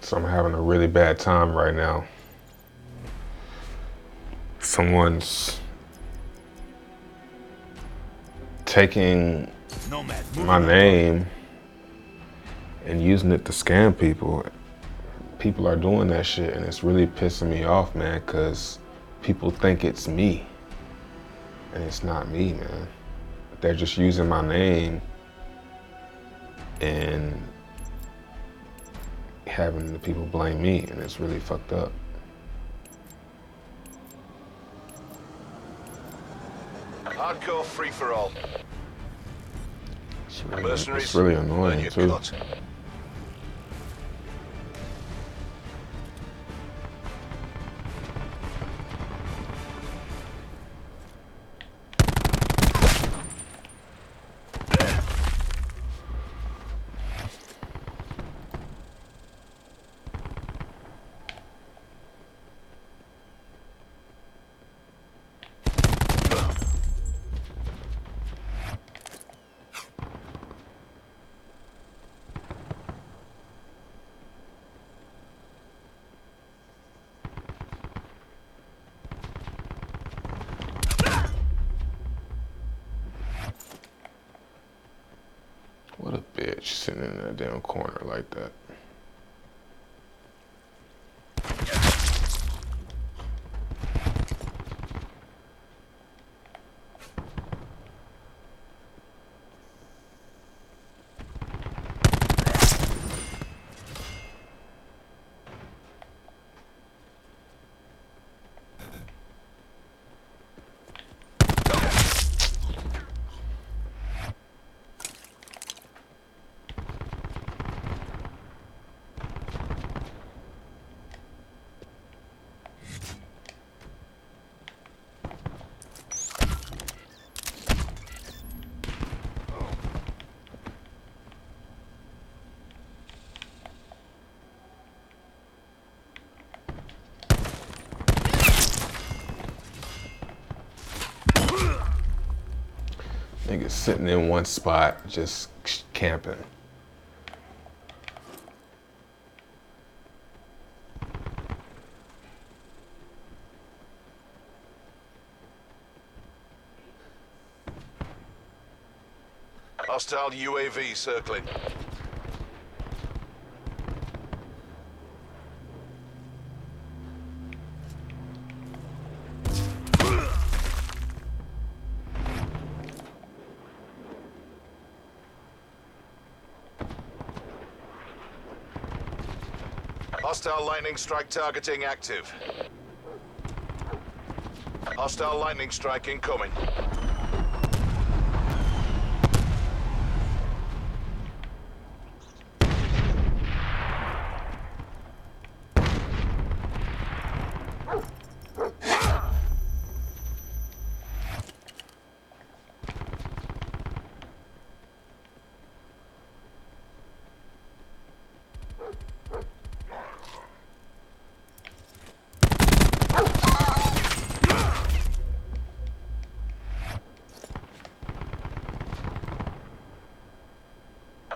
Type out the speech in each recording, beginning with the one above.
So I'm having a really bad time right now. Someone's taking my name and using it to scam people. People are doing that shit and it's really pissing me off, man, because people think it's me. And it's not me, man. They're just using my name and having the people blame me, and it's really fucked up. Hardcore free-for-all. It's really annoying, too. Cut. What a bitch sitting in that damn corner like that. Niggas sitting in one spot, just camping. Hostile UAV circling. Hostile lightning strike targeting active. Hostile lightning strike incoming.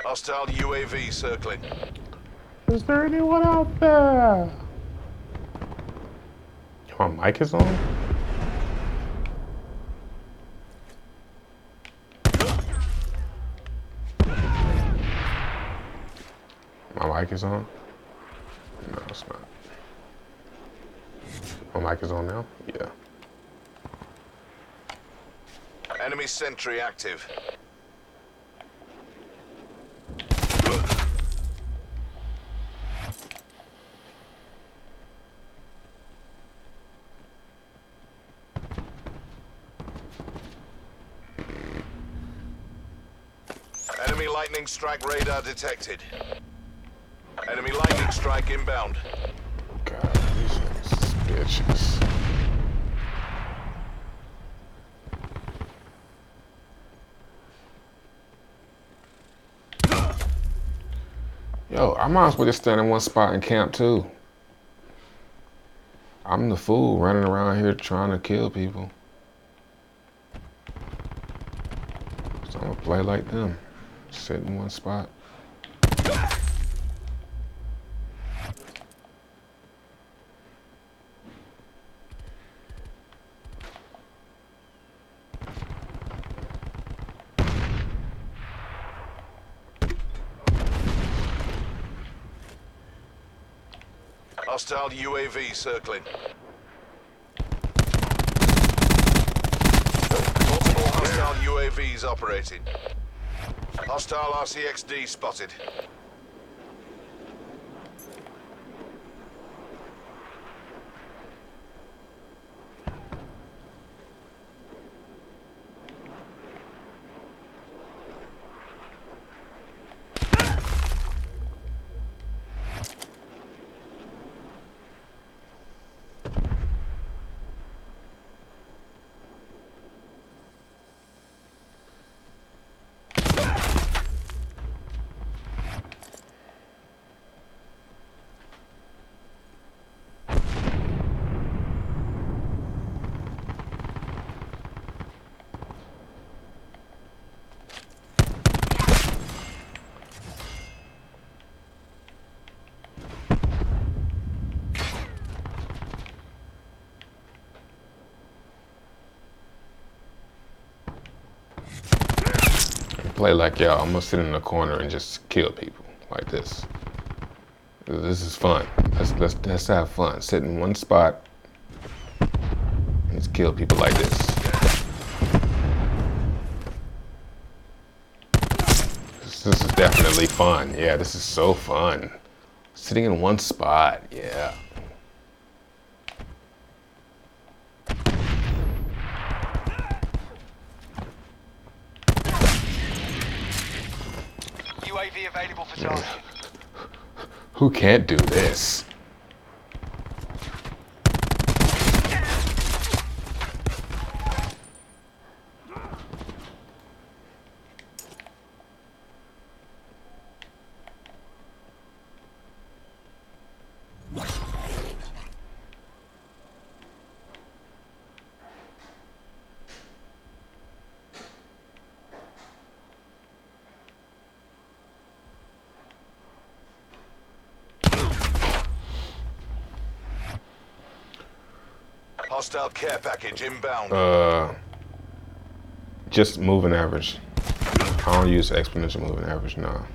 Hostile UAV circling. Is there anyone out there? My mic is on? My mic is on? No, it's not. My mic is on now? Yeah. Enemy sentry active. Enemy lightning strike radar detected. Enemy lightning strike inbound. God, these niggas is bitches. Yo, I might as well just stand in one spot and camp too. I'm the fool running around here trying to kill people. So I'm gonna play like them. Sit in one spot. Hostile UAV circling. Multiple hostile UAVs operating. Hostile RCXD spotted. Play like y'all. I'm gonna sit in the corner and just kill people like this. This is fun. Let's have fun. Sit in one spot and just kill people like this. This is definitely fun. Yeah, this is so fun. Sitting in one spot. Yeah. UAV available for tasking. Who can't do this? Hostile care package inbound. Just moving average. I don't use exponential moving average, no.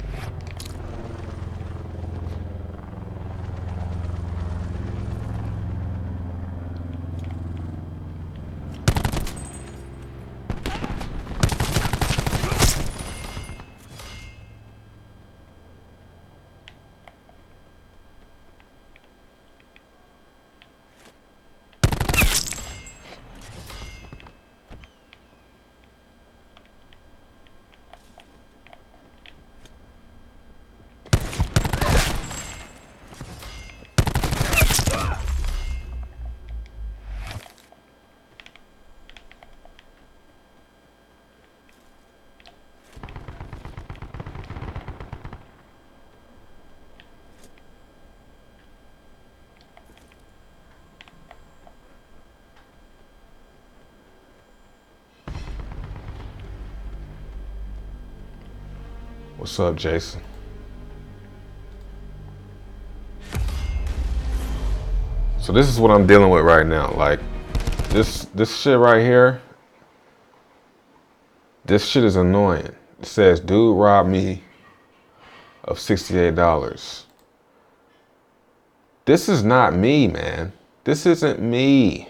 What's up, Jason? So this is what I'm dealing with right now. Like this shit right here. This shit is annoying. It says, dude robbed me of $68. This is not me, man. This isn't me.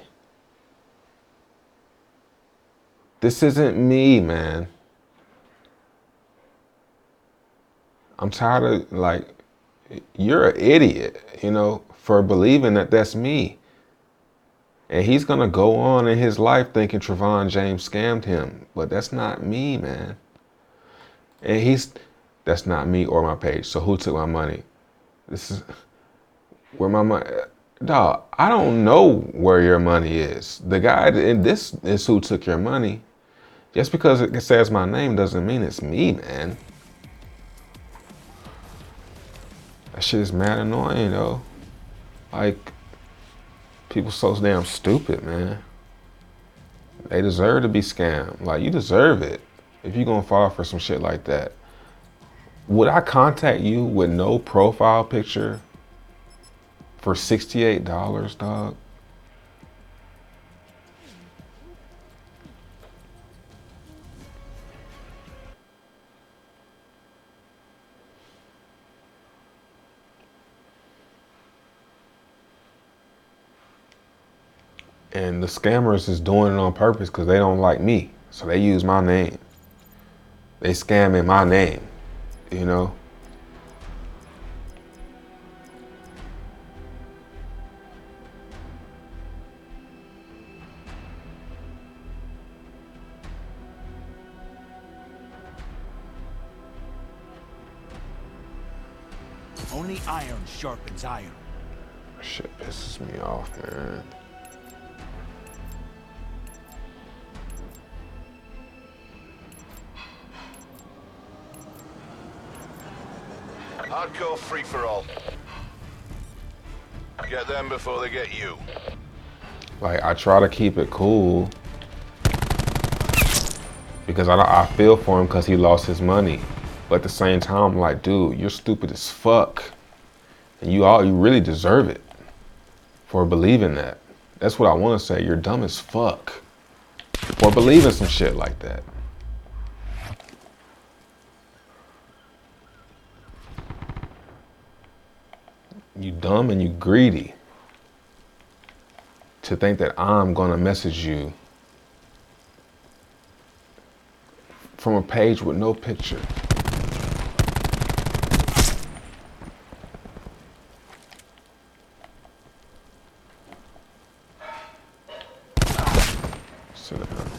This isn't me, man. I'm tired of, like, you're an idiot, you know, for believing that that's me. And he's gonna go on in his life thinking Trevon James scammed him, but that's not me, man. And that's not me or my page. So who took my money? This is where my money, dog, I don't know where your money is. The guy, and this is who took your money. Just because it says my name doesn't mean it's me, man. That shit is mad annoying, though. Like, people so damn stupid, man. They deserve to be scammed. Like, you deserve it if you're gonna fall for some shit like that. Would I contact you with no profile picture for $68, dog? And the scammers is doing it on purpose because they don't like me. So they use my name. They scam in my name, you know? Only iron sharpens iron. Shit pisses me off, man. Hardcore free-for-all. Get them before they get you. Like, I try to keep it cool because I feel for him because he lost his money. But at the same time, I'm like, dude, you're stupid as fuck. And you really deserve it for believing that. That's what I want to say. You're dumb as fuck for believing some shit like that. You dumb and you greedy to think that I'm gonna message you from a page with no picture. Sit down.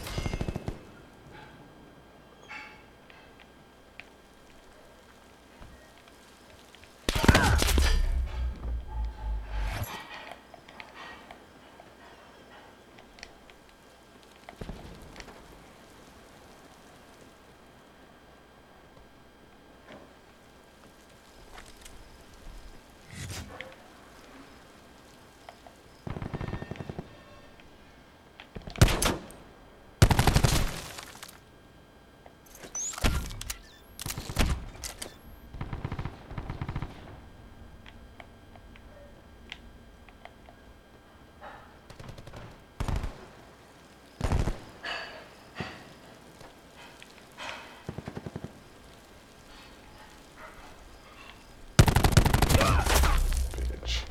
Bitch.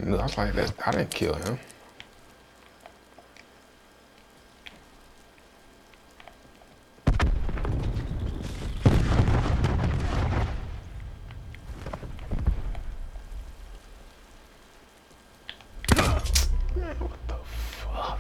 No, I was like, I didn't kill him. Man, what the fuck?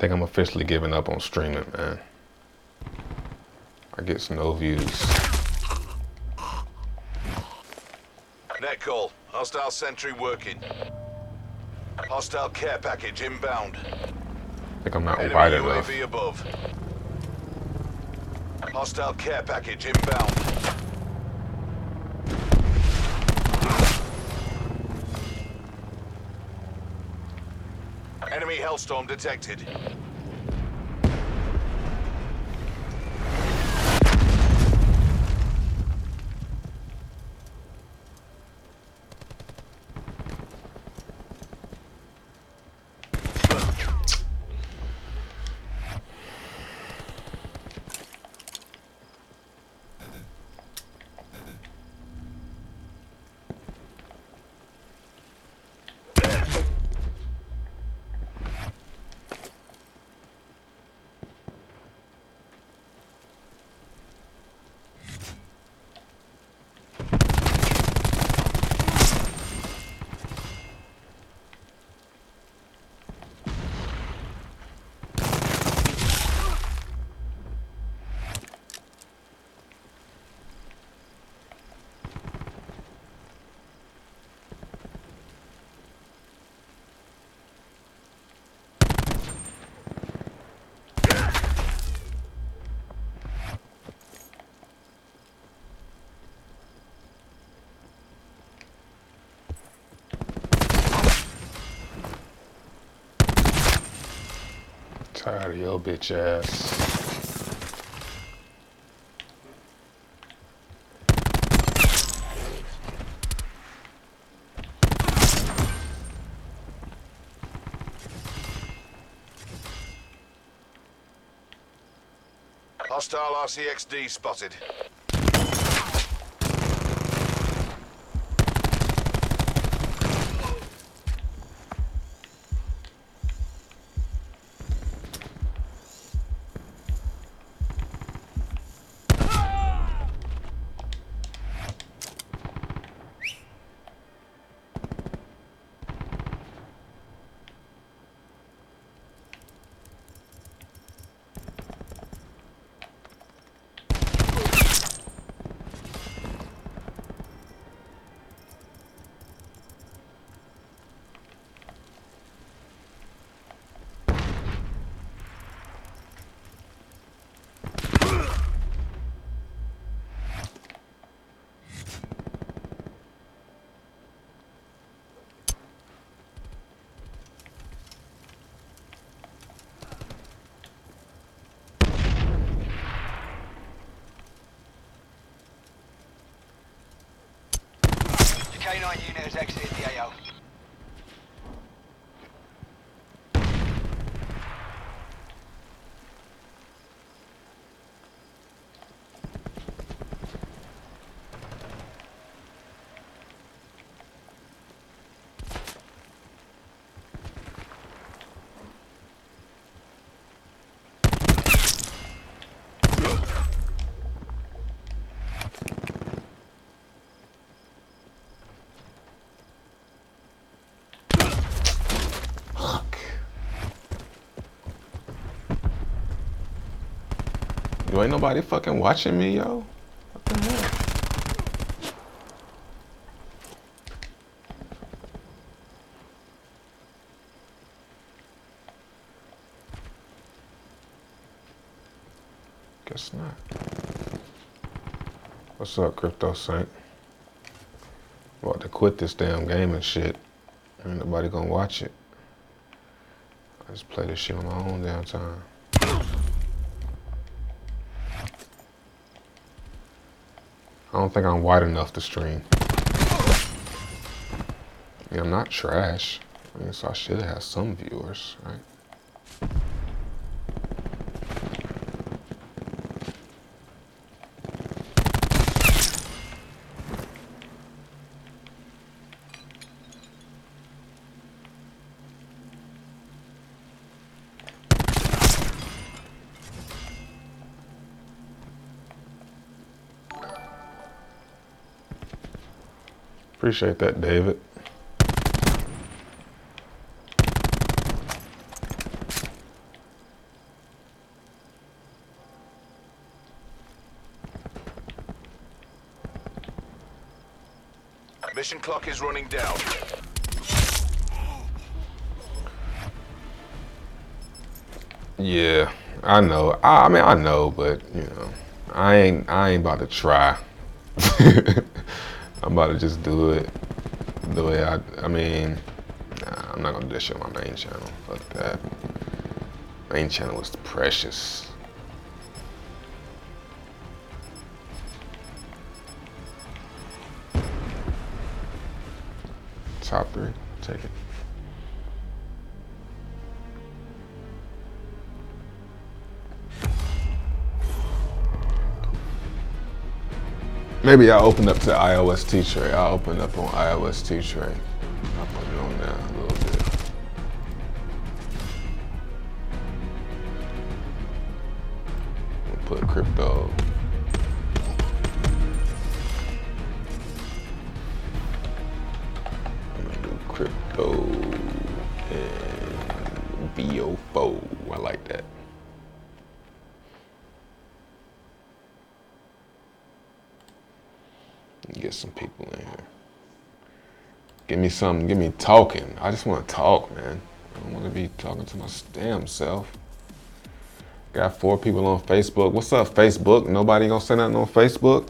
think I'm officially giving up on streaming, man. I get no views. Net call. Hostile sentry working. Hostile care package inbound. I think I'm not Enemy wide enough. UAV above. Hostile care package inbound. Enemy Hellstorm detected. Tired of your bitch ass. Hostile RCXD spotted. K9 unit has exited the AO. You ain't nobody fucking watching me, yo? What the hell? Guess not. What's up, Crypto Saint? I'm about to quit this damn game and shit. Ain't nobody gonna watch it. I just play this shit on my own damn time. I don't think I'm wide enough to stream. I mean, I'm not trash. I mean, so I should have some viewers, right? Appreciate that, David. Mission clock is running down. Yeah, I know. I mean, I know, but you know, I ain't about to try. I'm about to just do it the way I mean, nah, I'm not gonna do this shit on my main channel. Fuck that. Main channel was precious. Top 3, take it. Maybe I'll open up to iOS T-Tray. I'll open up on iOS T-Tray. I'll put it on there a little bit. We'll put crypto. I'm gonna do crypto and BO4. I like that. Get some people in here. Give me something, give me talking. I just want to talk, man. I don't want to be talking to my damn self. Got 4 people on Facebook. What's up, Facebook? Nobody gonna say nothing on Facebook?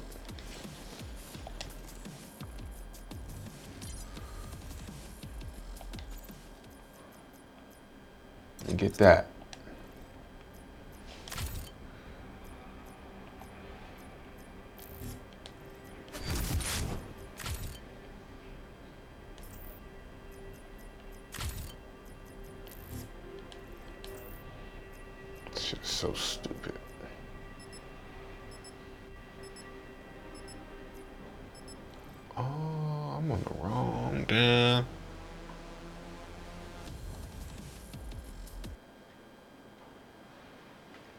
And get that. Shit's so stupid. Oh, I'm on the wrong damn.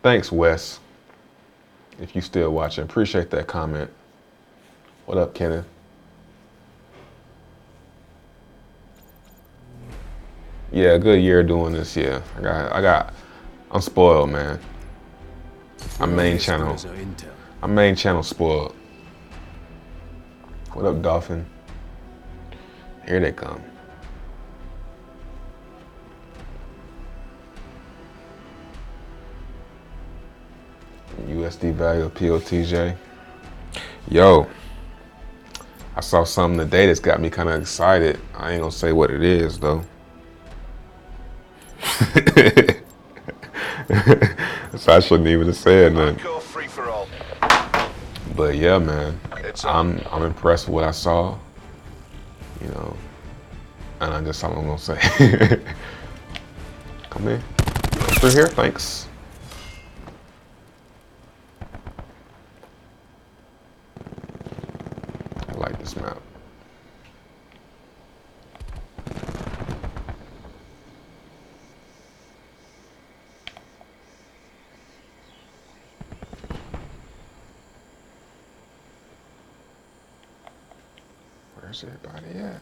Thanks, Wes. If you still watching, appreciate that comment. What up, Kenneth? Yeah, a good year doing this. Yeah, I'm spoiled, man. I'm main channel spoiled. What up, Dolphin? Here they come. USD value of POTJ. Yo, I saw something today that's got me kind of excited. I ain't gonna say what it is though. So I shouldn't even have said nothing. Free for all. But yeah, man, I'm impressed with what I saw. You know, and I just all I'm gonna say. Come in. Through here, thanks. I like this map. Where's everybody at?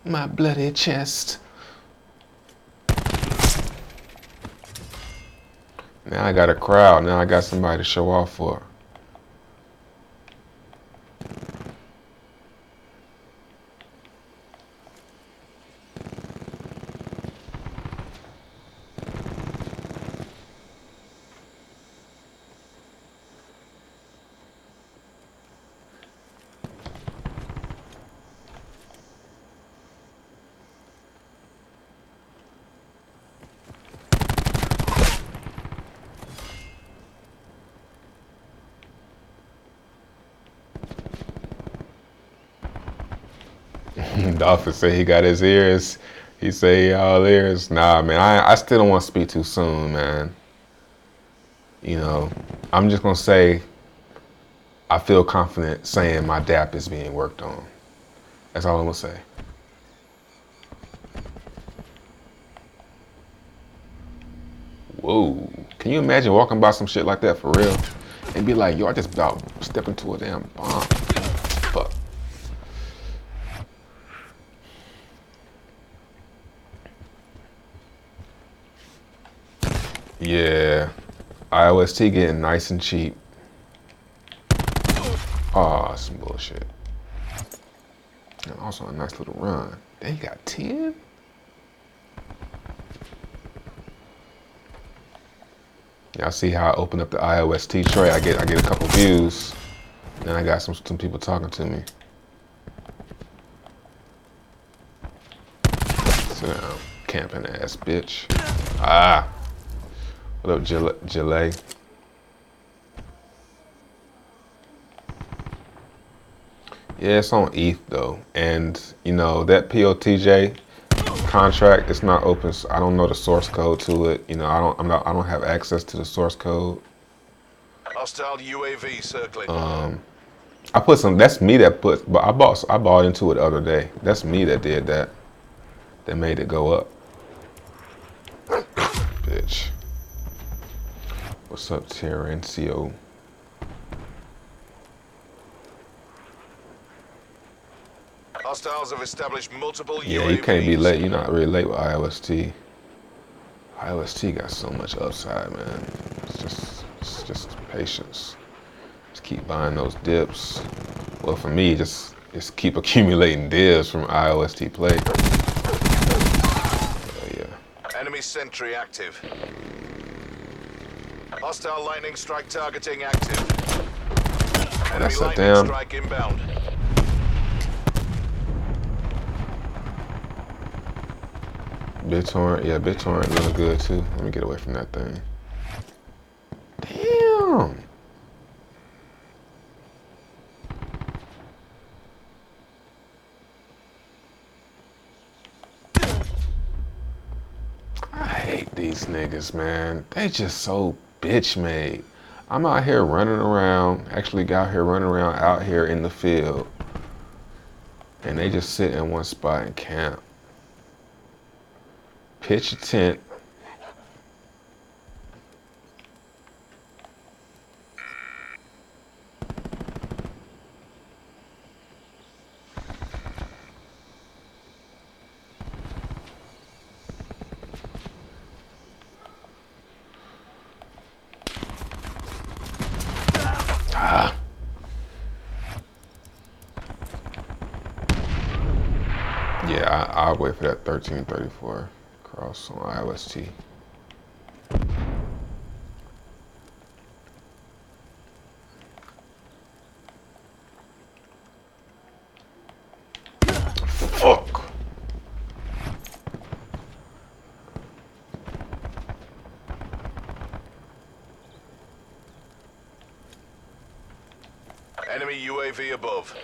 My bloody chest. Now I got a crowd. Now I got somebody to show off for. Dolphin said he got his ears. He say he all ears. Nah, man, I still don't want to speak too soon, man. You know, I'm just gonna say I feel confident saying my DAP is being worked on. That's all I'm gonna say. Whoa, can you imagine walking by some shit like that for real? And be like, yo, I just about stepped into a damn bomb. Fuck. Yeah, IOST getting nice and cheap. Oh, some bullshit. And also a nice little run. Then he got 10? Y'all see how I open up the IOST tray? I get a couple views. Then I got some people talking to me. Sit down, camping ass bitch. Ah. What up, Gillet? Yeah, it's on ETH though, and you know that POTJ contract, it's not open. So I don't know the source code to it. You know, I don't have access to the source code. Hostile UAV circling. I put some. That's me that put. But I bought into it the other day. That's me that did that. That made it go up. Bitch. What's up, Terrencio? Hostiles have established multiple UAVs. Yeah, you can't be late. You're not really late with IOST. IOST got so much upside, man. It's just patience. Just keep buying those dips. Well, for me, just keep accumulating divs from IOST play. Yeah. Enemy sentry active. Hostile lightning strike targeting active. Enemy That's a lightning damn. strike inbound. BitTorrent, yeah, BitTorrent looking good too. Let me get away from that thing. Damn. I hate these niggas, man. They just so bitch made. I'm out here running around, actually out here in the field, and they just sit in one spot and camp. Pitch a tent. Yeah, I'll wait for that 1334 cross on IOST. Fuck. Enemy UAV above.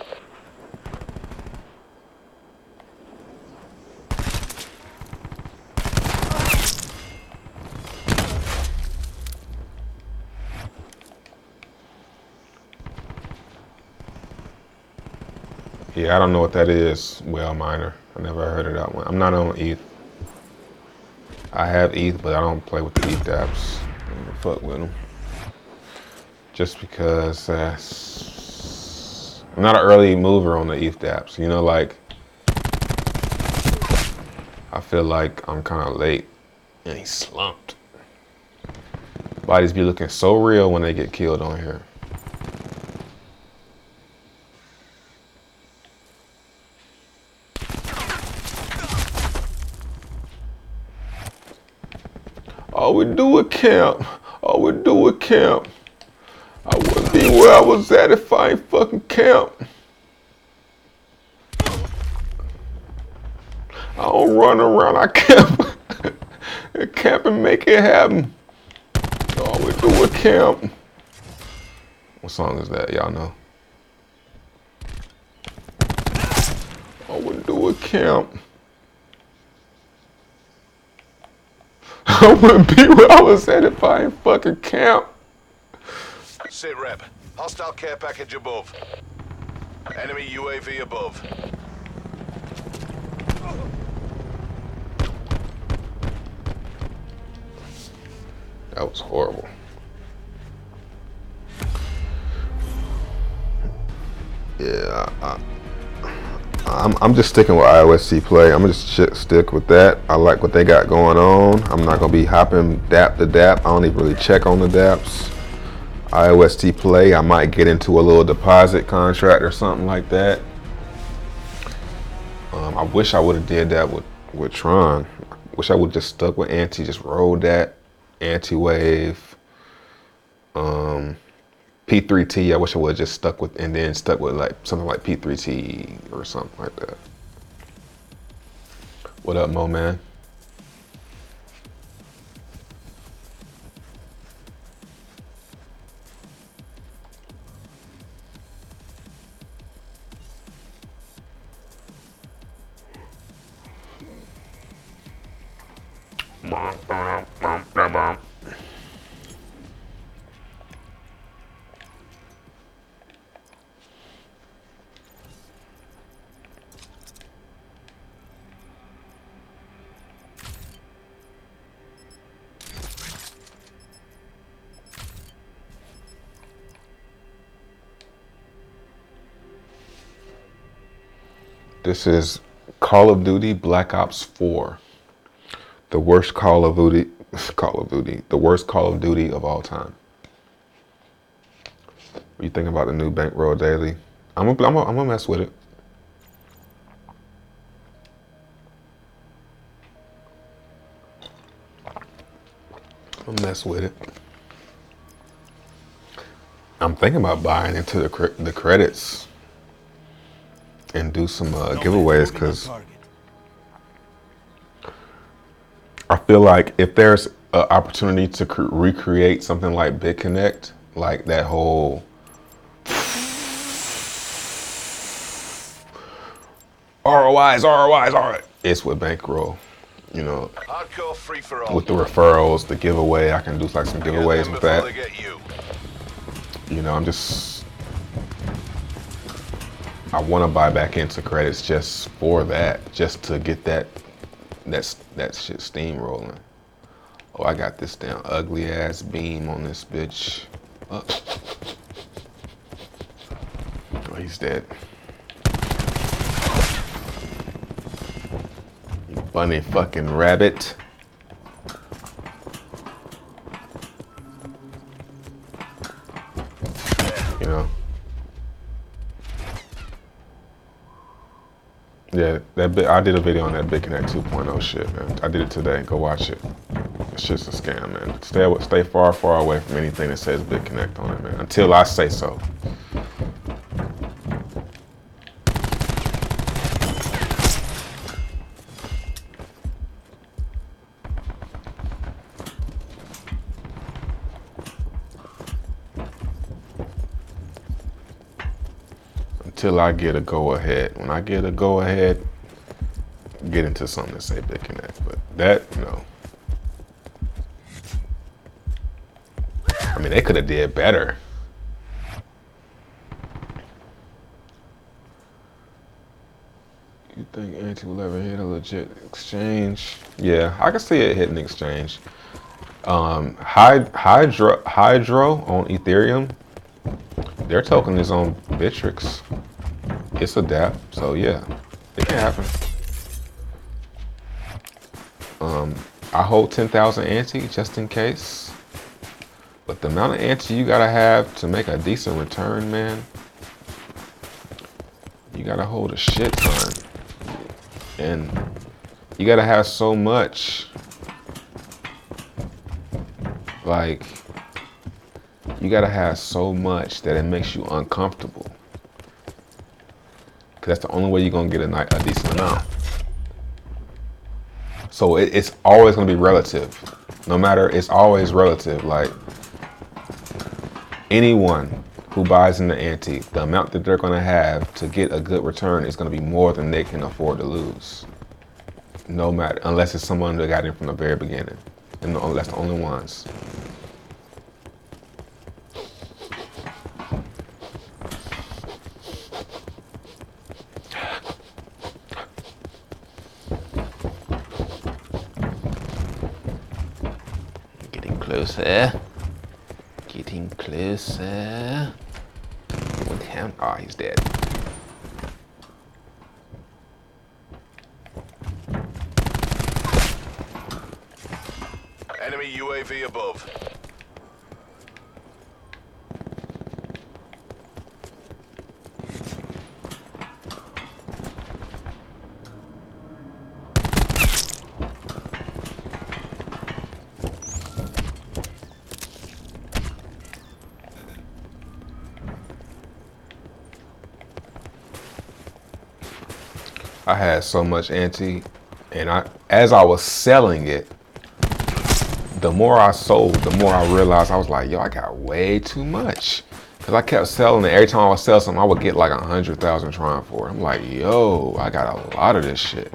Yeah, I don't know what that is, Well Miner. I never heard of that one. I'm not on ETH. I have ETH, but I don't play with the ETH dApps. I don't give a fuck with them. Just because I'm not an early mover on the ETH dApps. You know, like, I feel like I'm kind of late and he slumped. Bodies be looking so real when they get killed on here. All we do is camp. All we do is camp. I wouldn't be where I was at if I ain't fucking camp. I don't run around, I camp. I camp and make it happen. All we do is camp. What song is that? Y'all know. All we do is camp. I wouldn't be where I was at if I ain't fucking camp. Sit rep. Hostile care package above. Enemy UAV above. That was horrible. Yeah, I'm just sticking with IOST play. I'm gonna just stick with that. I like what they got going on. I'm not gonna be hopping DApp to DApp. I don't even really check on the DApps. IOST play. I might get into a little deposit contract or something like that. I wish I would have did that with Tron. Wish I would just stuck with anti, just rolled that anti-wave. P3T, I wish I would have just stuck with, and then stuck with like something like P3T or something like that. What up, Mo man? This is Call of Duty Black Ops 4. The worst Call of Duty, the worst Call of Duty of all time. What you think about the new Bankroll Daily? I'm gonna mess with it. I'm gonna mess with it. I'm thinking about buying into the credits and do some giveaways, because I feel like if there's an opportunity to recreate something like BitConnect, like that whole ROIs, it's with Bankroll, you know, Hardcore free for all. with the referrals, the giveaway. I can do like some giveaways with that. You know, I want to buy back into credits just for that, just to get that shit steamrolling. Oh, I got this damn ugly ass beam on this bitch. Oh, he's dead. You bunny fucking rabbit. You know. Yeah, I did a video on that BitConnect 2.0 shit, man. I did it today. Go watch it. It's just a scam, man. Stay far, far away from anything that says BitConnect on it, man. Until I say so. Until I get a go-ahead. When I get a go-ahead, get into something that say BitConnect. But that, no. I mean, they could have did better. You think Anti will ever hit a legit exchange? Yeah, I can see it hitting exchange. Hydro on Ethereum, their token is on Bittrex. It's a dApp, so yeah, it can happen. I hold 10,000 anti just in case. But the amount of anti you gotta have to make a decent return, man, you gotta hold a shit ton. And you gotta have so much. Like, you gotta have so much that it makes you uncomfortable. Cause that's the only way you're gonna get a decent amount. So it's always gonna be relative. No matter, it's always relative. Like, anyone who buys in the ante, the amount that they're gonna have to get a good return is gonna be more than they can afford to lose. No matter, unless it's someone that got in from the very beginning. And that's the only ones. Getting closer. Getting closer. With him. Oh, he's dead. Enemy UAV above. I had so much anti, and as I was selling it, the more I sold, the more I realized I was like, yo, I got way too much. Cause I kept selling it. Every time I would sell something, I would get like 100,000 trying for it. I'm like, yo, I got a lot of this shit.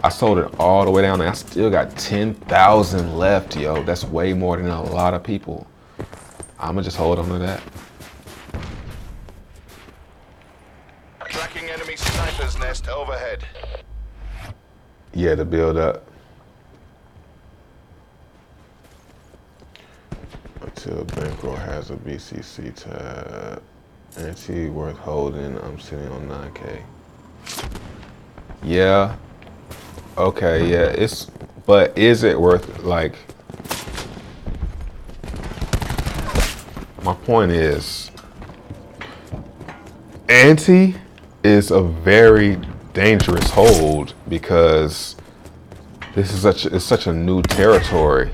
I sold it all the way down, and I still got 10,000 left, yo. That's way more than a lot of people. I'ma just hold on to that. Tracking enemy sniper's nest overhead. Yeah, to build up. Until bankroll has a BCC tab. Anti worth holding. I'm sitting on 9K. Yeah. Okay, yeah. But is it worth, like, my point is, anti is a very dangerous hold because this is such a new territory.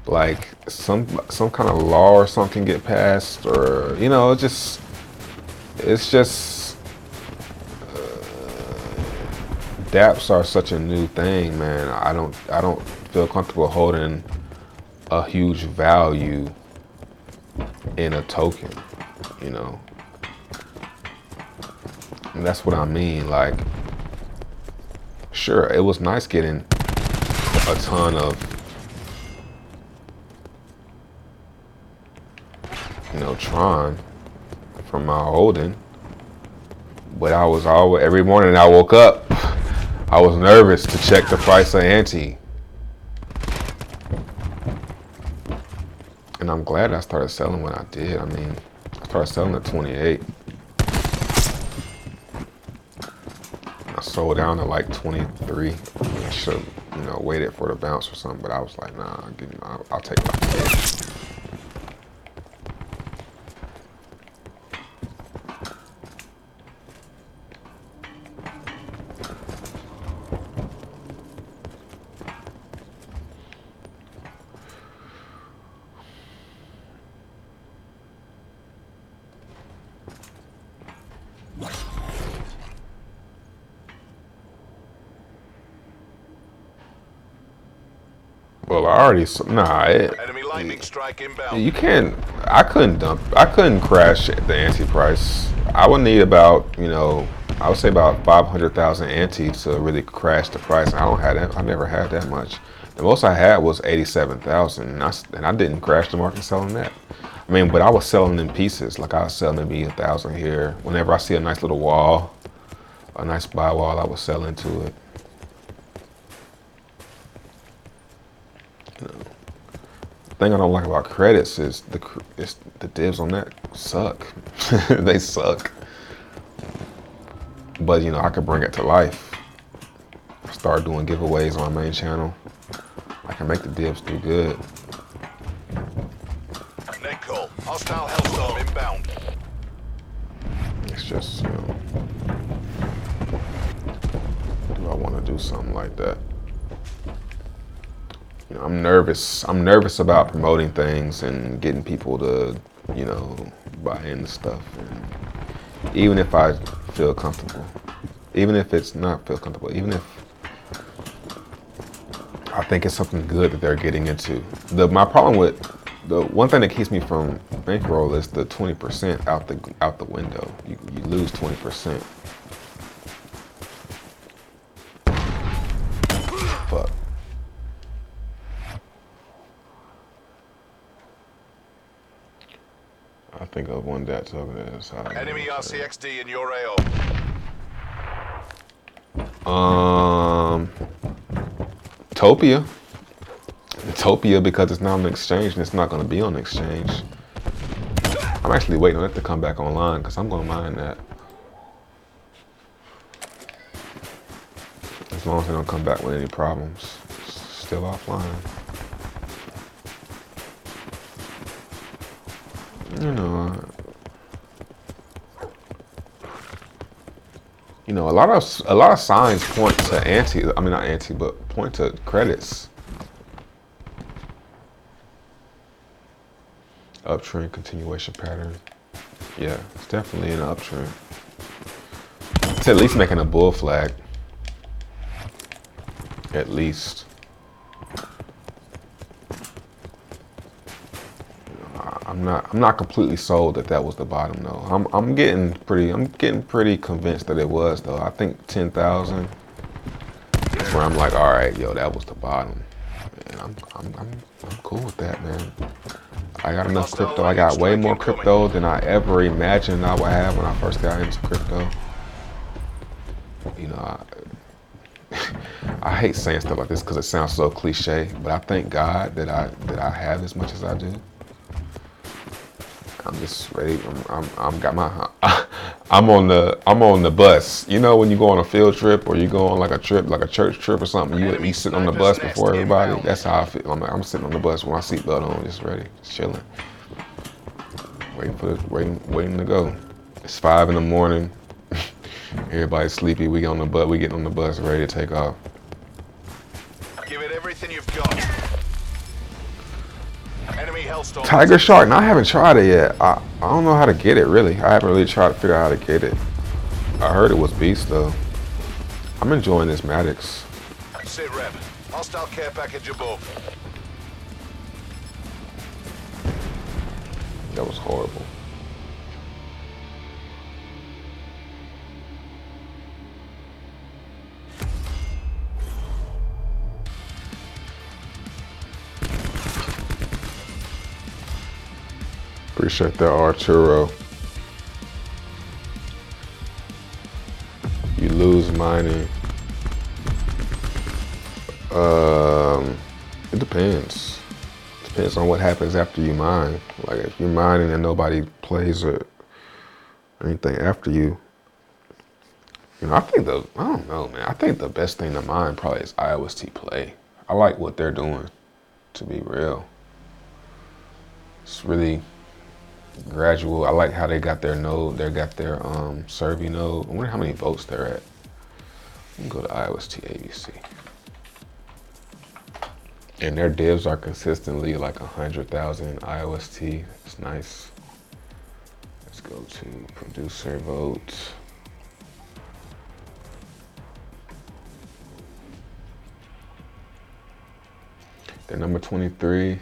Like some kind of law or something get passed, or it's just dApps are such a new thing, man. I don't feel comfortable holding a huge value in a token, you know. And that's what I mean. Like, sure, it was nice getting a ton of, Tron from my holding, but I was always, every morning I woke up, I was nervous to check the price of anti. And I'm glad I started selling when I did. I mean, I started selling at 28. I sold down to like 23. I should have, waited for the bounce or something, but I was like, nah, I'll take what I can get. Well, I already, Enemy lightning strike inbound. you can't, I couldn't crash the anti price. I would need about, I would say about 500,000 anti to really crash the price. I don't have that, I never had that much. The most I had was 87,000, and I didn't crash the market selling that. I mean, but I was selling in pieces. Like I was selling maybe 1,000 here. Whenever I see a nice little wall, a nice buy wall, I would sell into it. The thing I don't like about credits is the divs on that suck. They suck. But I could bring it to life. Start doing giveaways on my main channel. I can make the divs do good. Net call. Hostile Hellstorm inbound. It's just, do I want to do something like that? I'm nervous. I'm nervous about promoting things and getting people to, buy into stuff. And even if I feel comfortable, even if it's not feel comfortable, even if I think it's something good that they're getting into. My problem with the one thing that keeps me from bankroll is the 20% out the window. You lose 20%. Fuck. I think of one that token as Enemy RCXD in your AO. Topia. Topia, because it's not on the exchange and it's not going to be on the exchange. I'm actually waiting on it to come back online because I'm going to mine that. As long as they don't come back with any problems. It's still offline. A lot of signs point to anti. I mean, not anti, but point to credits. Uptrend continuation pattern. Yeah, it's definitely an uptrend. to at least making a bull flag. At least. I'm not completely sold that that was the bottom though. I'm getting pretty convinced that it was though. I think 10,000 is where I'm like, all right, yo, that was the bottom. Man, I'm cool with that, man. I got enough crypto. I got way more crypto than I ever imagined I would have when I first got into crypto. You know, I hate saying stuff like this because it sounds so cliche, but I thank God that I have as much as I do. I'm just ready. I'm got my. I'm on the bus. You know when you go on a field trip or you go on like a trip, like a church trip or something. You sit on the bus before everybody. That's how I feel. I'm sitting on the bus with my seatbelt on, just ready, just chilling, waiting to go. It's 5 in the morning. Everybody's sleepy. We on the bus. We getting on the bus, ready to take off. Give it everything you've got. Enemy Hellstorm. Tiger Shark. No, I haven't tried it yet. I don't know how to get it really. I haven't really tried to figure out how to get it. I heard it was beast though. I'm enjoying this Maddox. Sit rep. Hostile care package above. That was horrible. Appreciate that, Arturo. You lose mining. It depends. Depends on what happens after you mine. Like if you're mining and nobody plays or anything after you, you know, I don't know, man. I think the best thing to mine probably is IOST play. I like what they're doing, to be real. It's really gradual. I like how they got their node. They got their survey node. I wonder how many votes they're at. Let me go to IOST ABC. And their divs are consistently like 100,000 IOST. It's nice. Let's go to producer votes. They're number 23.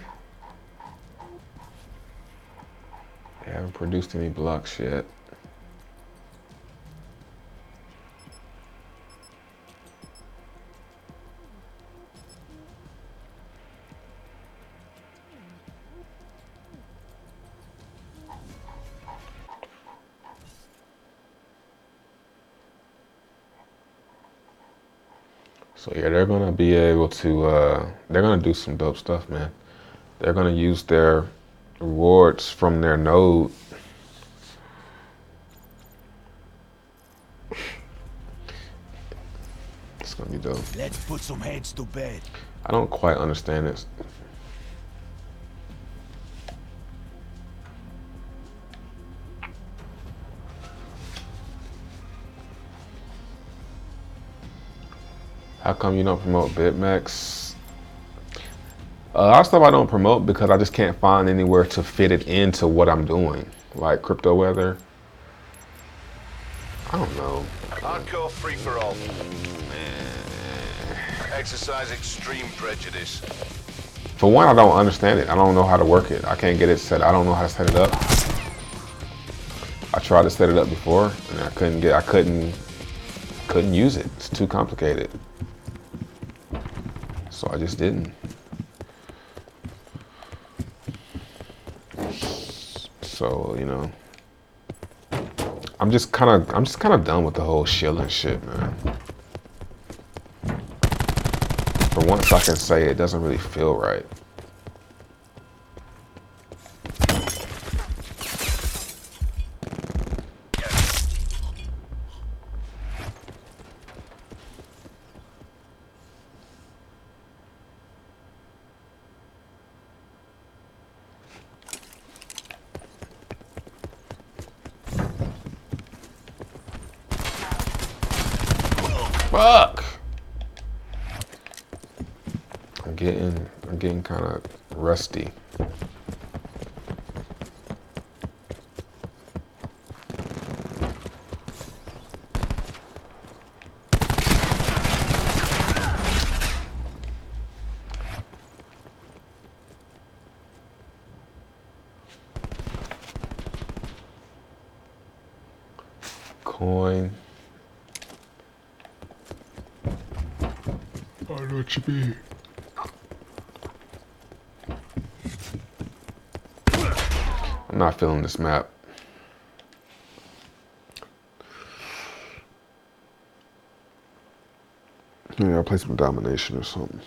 They haven't produced any blocks yet. So yeah, they're gonna be able to, they're gonna do some dope stuff, man. They're gonna use their rewards from their node. It's gonna be dope. Let's put some heads to bed. I don't quite understand this. How come you don't promote BitMEX? A lot of stuff I don't promote because I just can't find anywhere to fit it into what I'm doing. Like crypto weather. I don't know. Hardcore free for all. Exercise extreme prejudice. For one, I don't understand it. I don't know how to work it. I can't get it set. I don't know how to set it up. I tried to set it up before and I couldn't use it. It's too complicated. So I just didn't. So, you know, I'm just kind of done with the whole shilling shit, man. For once I can say it doesn't really feel right. Fuck! I'm getting kind of rusty. coin. I know what you mean. I'm not feeling this map. Maybe I'll play some domination or something.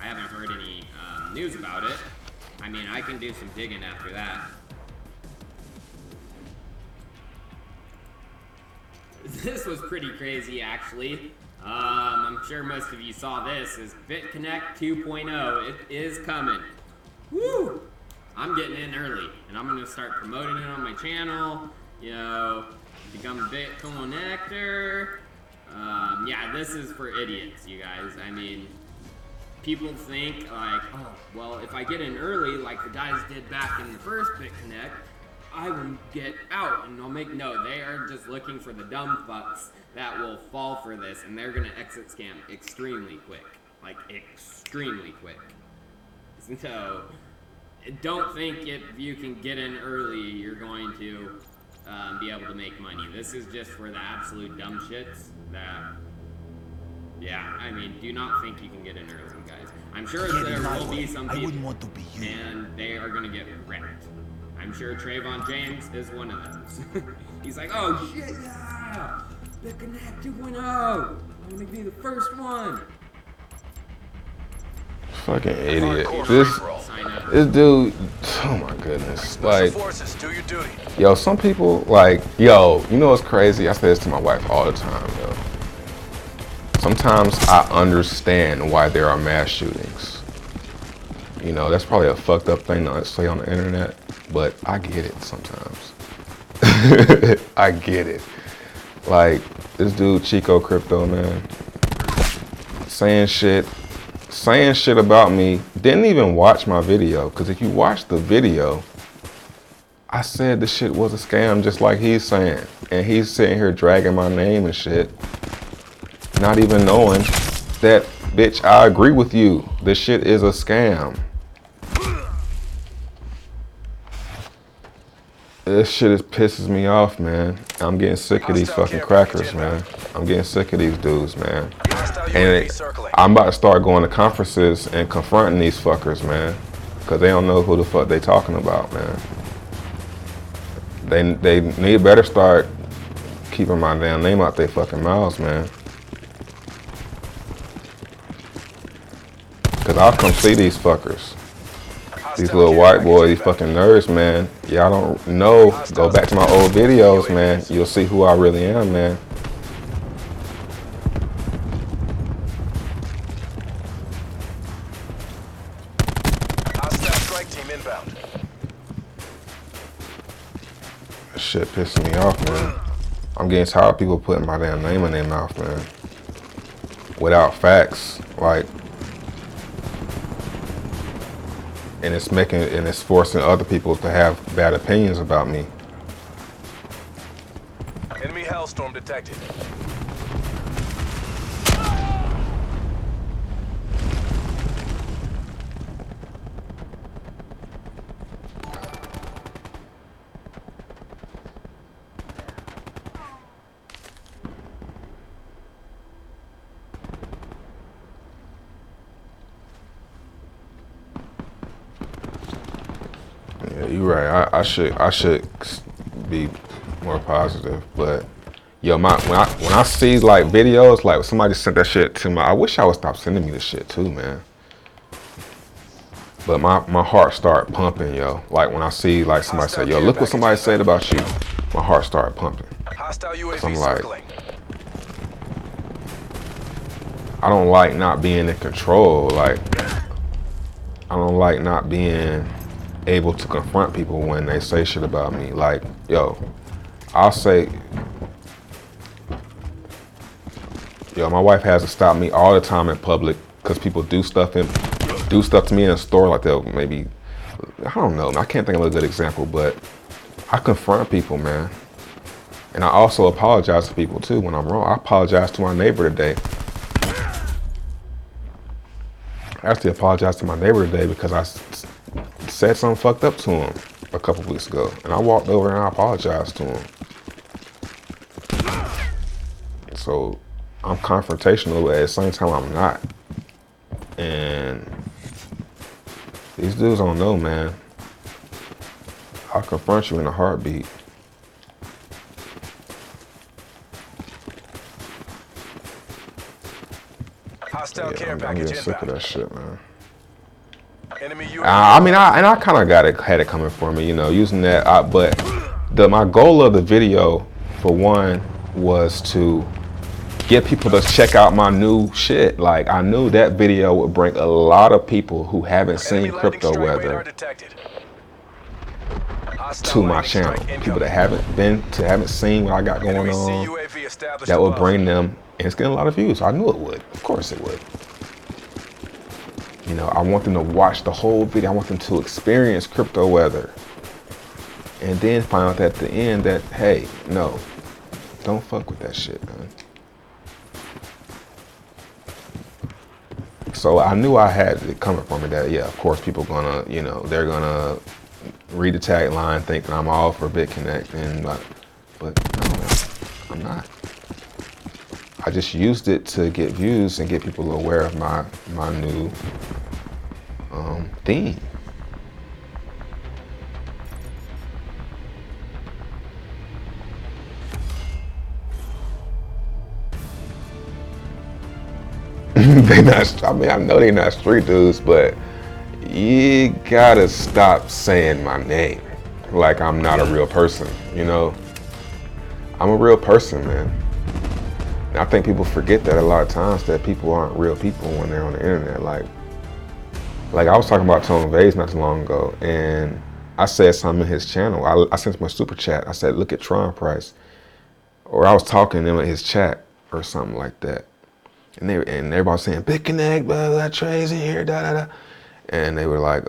I haven't heard any news about it. I mean, I can do some digging after that. This was pretty crazy, actually. I'm sure most of you saw this. Is BitConnect 2.0. It is coming. Woo! I'm getting in early, and I'm gonna start promoting it on my channel. You know, become a BitConnector. Yeah, this is for idiots, you guys. I mean, people think like, oh, well, if I get in early, like the guys did back in the first BitConnect, I will get out and they'll make, no, they are just looking for the dumb fucks that will fall for this, and they're gonna exit scam extremely quick. Like, extremely quick. So, don't think if you can get in early, you're going to be able to make money. This is just for the absolute dumb shits that, yeah, I mean, do not think you can get in early, guys. I'm sure there will be some people, I wouldn't want to be you. and they are gonna get wrecked. I'm sure Trayvon James is one of those. He's like, oh shit, yeah! BitConnect 2.0! I'm gonna be the first one! Fucking idiot. This dude, oh my goodness. Like, Forces, do your duty. yo, some people, like, yo, you know what's crazy? I say this to my wife all the time, yo. Sometimes I understand why there are mass shootings. You know, that's probably a fucked up thing to say on the internet, but I get it sometimes. I get it. Like, this dude, Chico Crypto, man, saying shit about me, didn't even watch my video, because if you watch the video, I said the shit was a scam just like he's saying. And he's sitting here dragging my name and shit, not even knowing that, bitch, I agree with you. This shit is a scam. This shit pisses me off, man. I'm getting sick of these fucking crackers, man. I'm getting sick of these dudes, man. And I'm about to start going to conferences and confronting these fuckers, man. Because they don't know who the fuck they talking about, man. They need better start keeping my damn name out their fucking mouths, man. Because I'll come see these fuckers. These little white boys, these fucking nerds, man. Y'all don't know. Go back to my old videos, man. You'll see who I really am, man. Hostile strike team inbound. This shit pissing me off, man. I'm getting tired of people putting my damn name in their mouth, man. Without facts, like. And it's forcing other people to have bad opinions about me. Enemy hellstorm detected. Yeah, you're right. I should be more positive, but yo, when I see like videos, like somebody sent that shit to me, I wish I would stop sending me this shit too, man. But my heart start pumping, yo. Like when I see like somebody say, yo, look what somebody said about you, my heart start pumping. Hostile UAV I'm like, circling. I don't like not being in control. Like, I don't like not being able to confront people when they say shit about me. Like, yo, I'll say, yo, my wife has to stop me all the time in public because people do stuff to me in a store, like they'll maybe, I don't know, I can't think of a good example, but I confront people, man. And I also apologize to people too when I'm wrong. I apologized to my neighbor today. I actually apologized to my neighbor today because I said something fucked up to him a couple weeks ago. And I walked over and I apologized to him. So I'm confrontational, but at the same time I'm not. And these dudes don't know, man. I'll confront you in a heartbeat. Hostile care I'm package getting sick of inbound. that shit, man. Enemy UAV. I kind of had it coming for me, you know, using that. But my goal of the video, for one, was to get people to check out my new shit. Like, I knew that video would bring a lot of people who haven't seen crypto weather to my channel. People that haven't seen what I got going on. That would bring them, and it's getting a lot of views. I knew it would. Of course it would. You know, I want them to watch the whole video. I want them to experience crypto weather. And then find out at the end that, hey, no, don't fuck with that shit, man. So I knew I had it coming from me that, yeah, of course people gonna, you know, they're gonna read the tagline thinking I'm all for BitConnect, and but no, I'm not. I just used it to get views and get people aware of my new theme. They not, I mean, I know they not street dudes, but you gotta stop saying my name like I'm not a real person, you know? I'm a real person, man. And I think people forget that a lot of times, that people aren't real people when they're on the internet. Like I was talking about Tone Vase not too long ago, and I said something in his channel. I sent him a super chat. I said, look at Tron price. Or I was talking to him in his chat or something like that. And everybody was saying, BitConnect, blah, blah, Trey's in here, da, da, da. And they were like,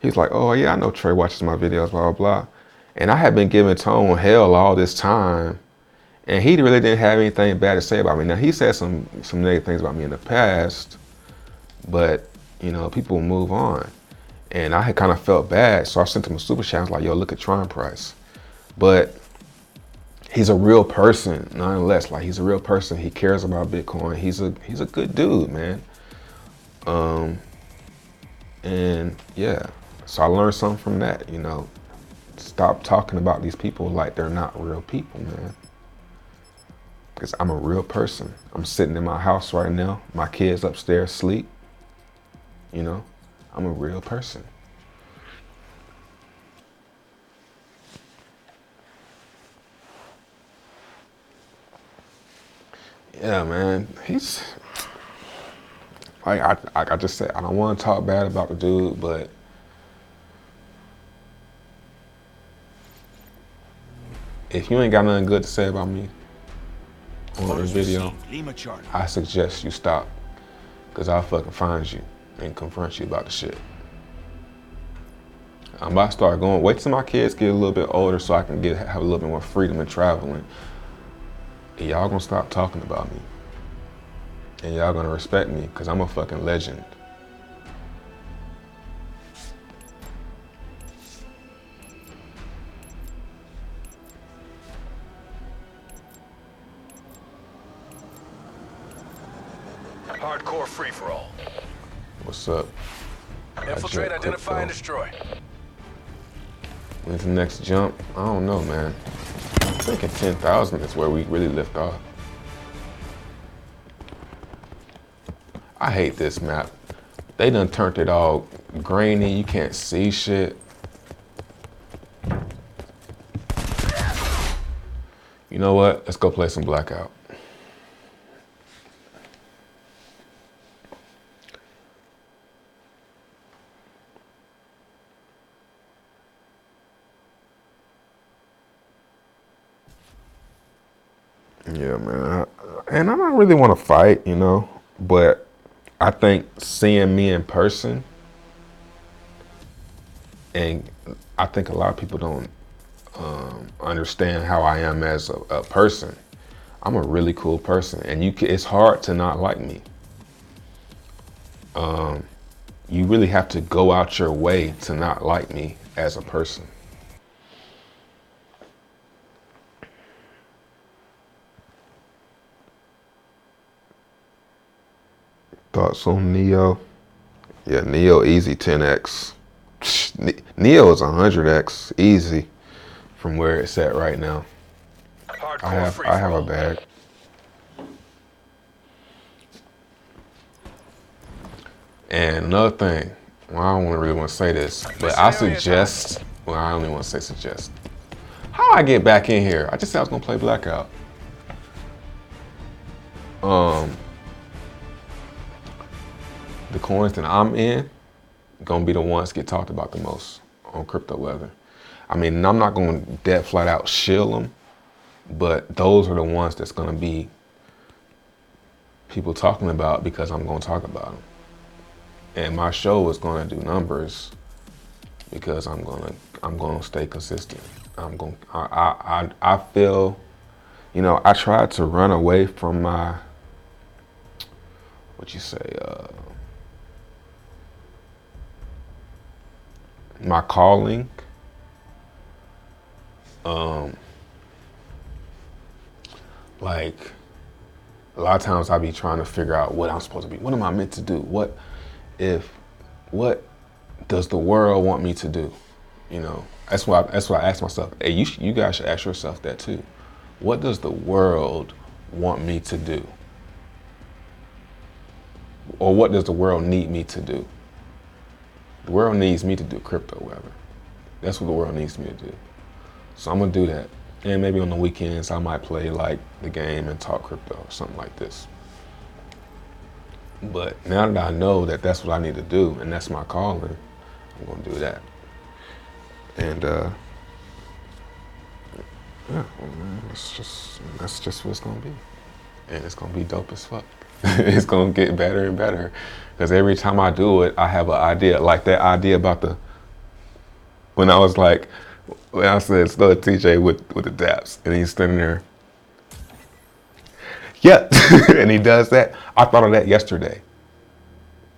he's like, oh yeah, I know Trey watches my videos, blah, blah, blah. And I had been giving Tone hell all this time, and he really didn't have anything bad to say about me. Now, he said some negative things about me in the past, but, you know, people move on. And I had kind of felt bad, so I sent him a super chat. I was like, yo, look at Tron price. But he's a real person, nonetheless. Like, he's a real person. He cares about Bitcoin. He's a good dude, man. And yeah, so I learned something from that, you know. Stop talking about these people like they're not real people, man. Because I'm a real person. I'm sitting in my house right now. My kids upstairs sleep. You know, I'm a real person. Yeah, man, he's, like I just said, I don't want to talk bad about the dude, but if you ain't got nothing good to say about me on this video, I suggest you stop, because I'll fucking find you and confront you about the shit. I'm about to start going, wait till my kids get a little bit older so I can have a little bit more freedom in traveling. And y'all gonna stop talking about me. And y'all gonna respect me, because I'm a fucking legend. Hardcore free-for-all. What's up? Infiltrate, identify, and destroy. When's the next jump? I don't know, man. I'm thinking 10,000 is where we really lift off. I hate this map. They done turned it all grainy. You can't see shit. You know what? Let's go play some Blackout. Yeah, man. And I don't really want to fight, you know, but I think seeing me in person, and I think a lot of people don't understand how I am as a person. I'm a really cool person, and it's hard to not like me. You really have to go out your way to not like me as a person. Thoughts on Neo? Yeah, Neo easy 10x. Neo is 100x easy from where it's at right now. I have a bag. And another thing, well, I don't really want to say this, but I suggest, well, I don't even want to say suggest. How I get back in here? I just said I was gonna play Blackout. The coins that I'm in gonna be the ones that get talked about the most on crypto weather. I mean, I'm not gonna dead flat out shill them, but those are the ones that's gonna be people talking about because I'm gonna talk about them. And my show is gonna do numbers because I'm gonna stay consistent. I feel, you know, I tried to run away from my, my calling. Like a lot of times I be trying to figure out what I'm supposed to be. What am I meant to do? What does the world want me to do? You know, that's why I ask myself, hey, you guys should ask yourself that too. What does the world want me to do? Or what does the world need me to do? The world needs me to do crypto weather. That's what the world needs me to do. So I'm gonna do that. And maybe on the weekends I might play like the game and talk crypto or something like this. But now that I know that that's what I need to do and that's my calling, I'm gonna do that. And yeah, well, man, that's just what it's gonna be. And it's gonna be dope as fuck. It's gonna get better and better. Because every time I do it, I have an idea. Like that idea about when I said slow TJ with the daps and he's standing there. Yeah, and he does that. I thought of that yesterday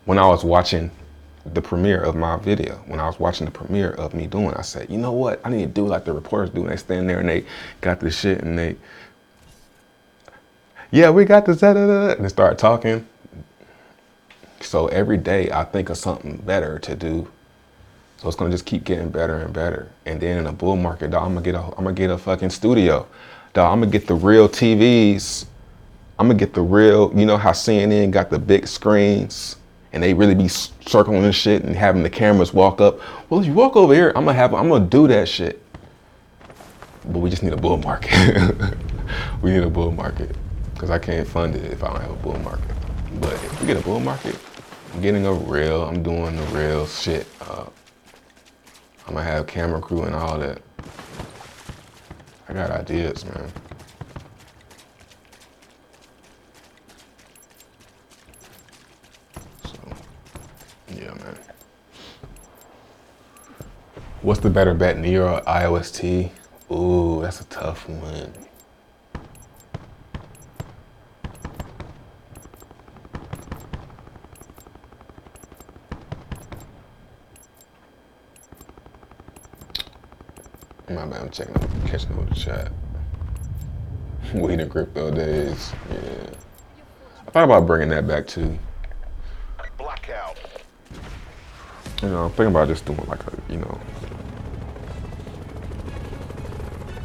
when I was watching the premiere of my video. When I was watching the premiere of me doing, I said, you know what? I need to do like the reporters do. And they stand there and they got this shit and they, yeah, we got this, and they start talking. So every day I think of something better to do. So it's gonna just keep getting better and better. And then in a bull market, dog, I'm gonna get a fucking studio. Dog, I'm gonna get the real TVs. I'm gonna get the real, you know how CNN got the big screens and they really be circling and shit and having the cameras walk up. Well, if you walk over here, I'm gonna do that shit. But we just need a bull market. We need a bull market because I can't fund it if I don't have a bull market. But if we get a bull market, I'm doing the real shit. I'm gonna have camera crew and all that. I got ideas, man. So, yeah, man. What's the better bet, Neo or IOST? Ooh, that's a tough one. My bad, I'm catching up with the chat. We the crypto days, yeah. I thought about bringing that back too. Blackout. You know, I'm thinking about just doing like a, you know.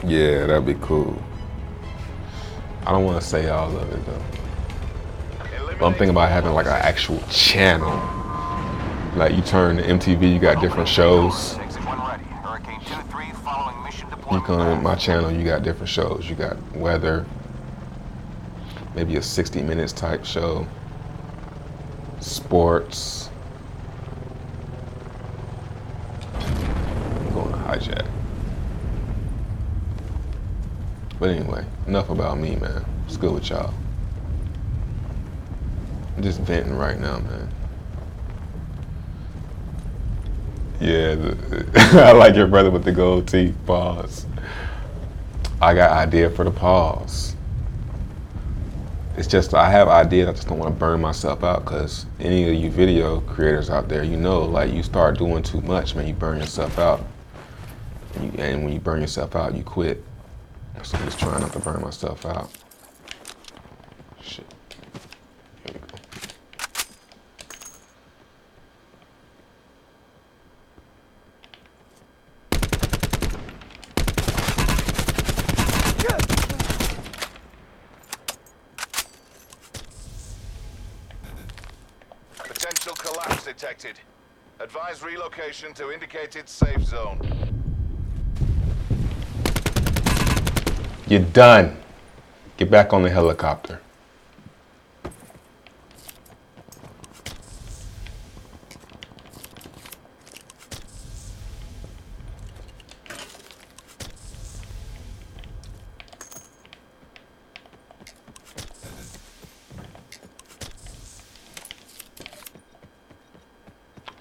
Yeah, that'd be cool. I don't want to say all of it though. But I'm thinking about having like an actual channel. Like you turn to MTV, you got different shows. You come on my channel, you got different shows. You got weather, maybe a 60 minutes type show, sports. I'm going to hijack. But anyway, enough about me, man. What's good with y'all? I'm just venting right now, man. Yeah, I like your brother with the gold teeth. Pause. I got idea for the pause. It's just I have ideas. I just don't want to burn myself out, because any of you video creators out there, you know, like you start doing too much, man, you burn yourself out. And when you burn yourself out, you quit. So I'm just trying not to burn myself out. Shit. Here we go. Potential collapse detected. Advise relocation to indicated safe zone. You're done. Get back on the helicopter.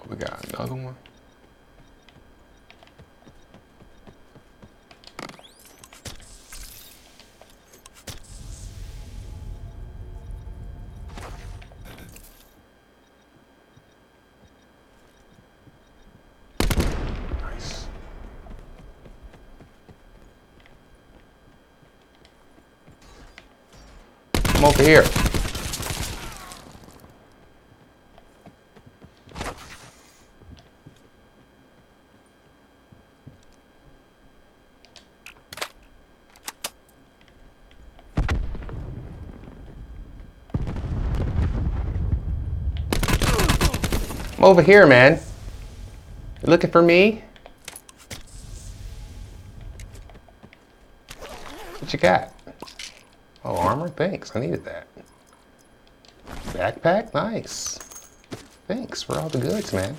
We got another one. Nice. Come over here. I'm over here, man. You looking for me? What you got? Oh, armor? Thanks. I needed that. Backpack? Nice. Thanks for all the goods, man.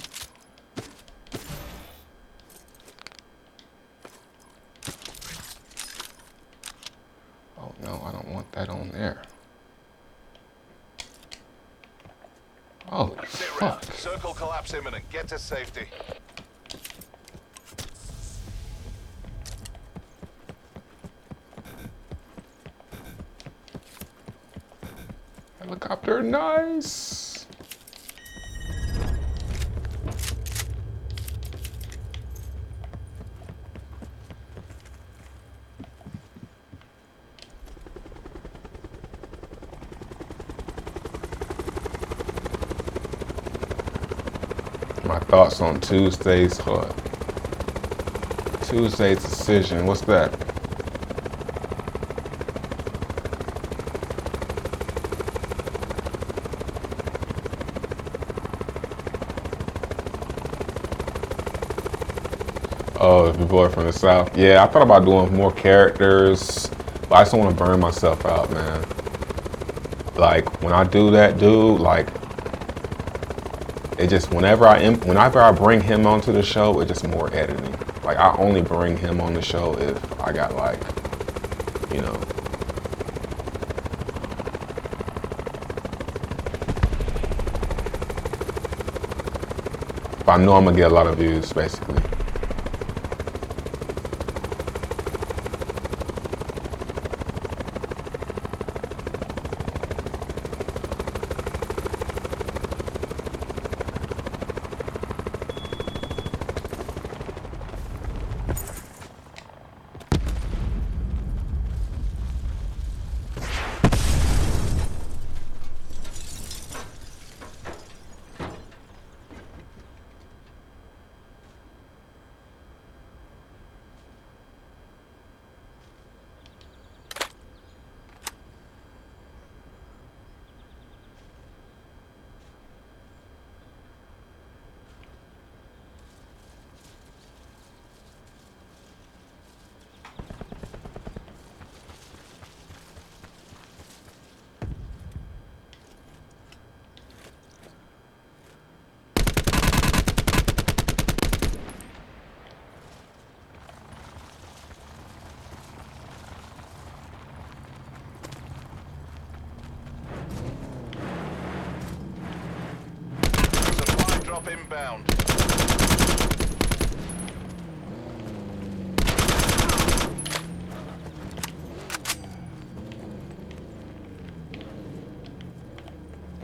Oh, no, I don't want that on there. Oh, fuck. Circle collapse imminent. Get to safety. Helicopter, nice. My thoughts on Tuesday's decision. What's that? Oh, the boy from the South. Yeah, I thought about doing more characters, but I just don't want to burn myself out, man. Like, when I do that dude, like, it just, whenever I bring him onto the show, it's just more editing. Like, I only bring him on the show if I got, like, you know. If I know I'm gonna get a lot of views, basically. drop inbound.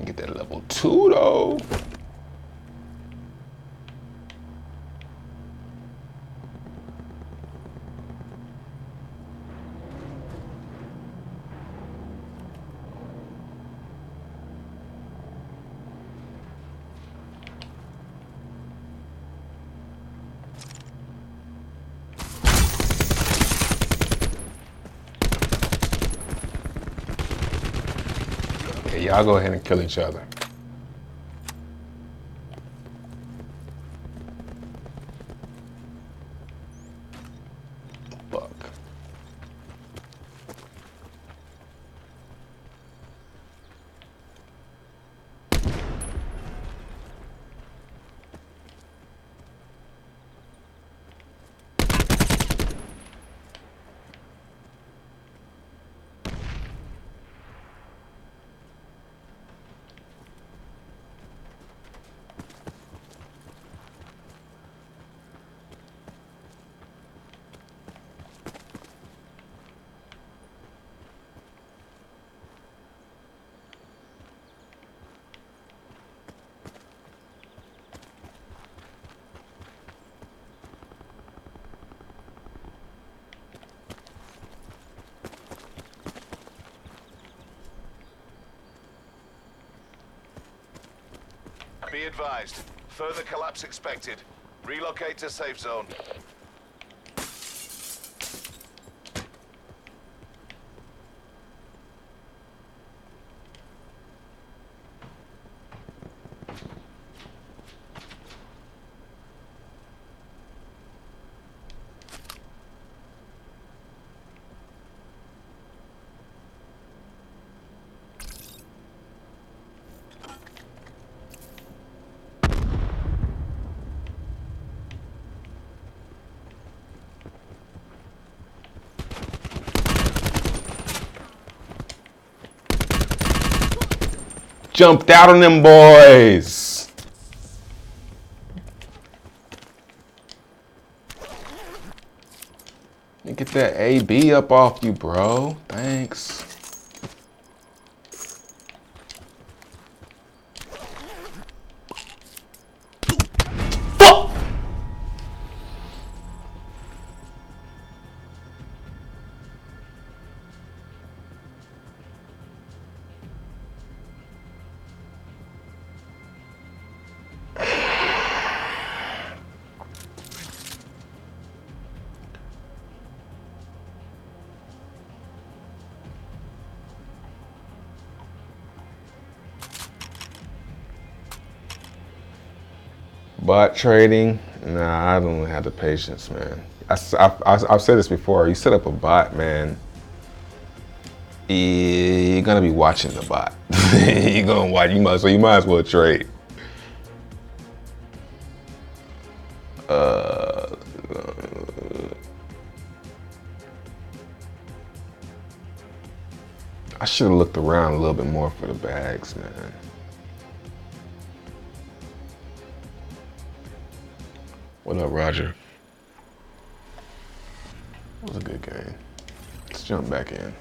Get that level 2 though. Okay, y'all go ahead and kill each other. Fuck. Be advised. Further collapse expected. Relocate to safe zone. Jumped out on them boys. Get that AB up off you, bro. Thanks. Fuck! Bot trading, nah, I don't have the patience, man. I've said this before. You set up a bot, man. You're gonna be watching the bot. You're gonna watch. So you might as well trade. I should have looked around a little bit more for the bags, man. What up, Roger? That was a good game. Let's jump back in.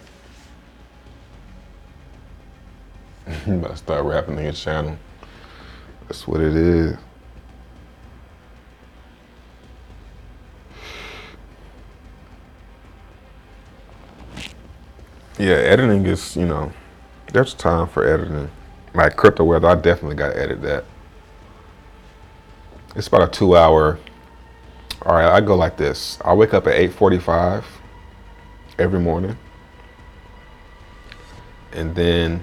You about to start rapping on your channel. That's what it is. Yeah, editing is, there's time for editing. Like crypto weather, I definitely got to edit that. It's about a 2 hour. All right, I go like this. I wake up at 8:45 every morning. And then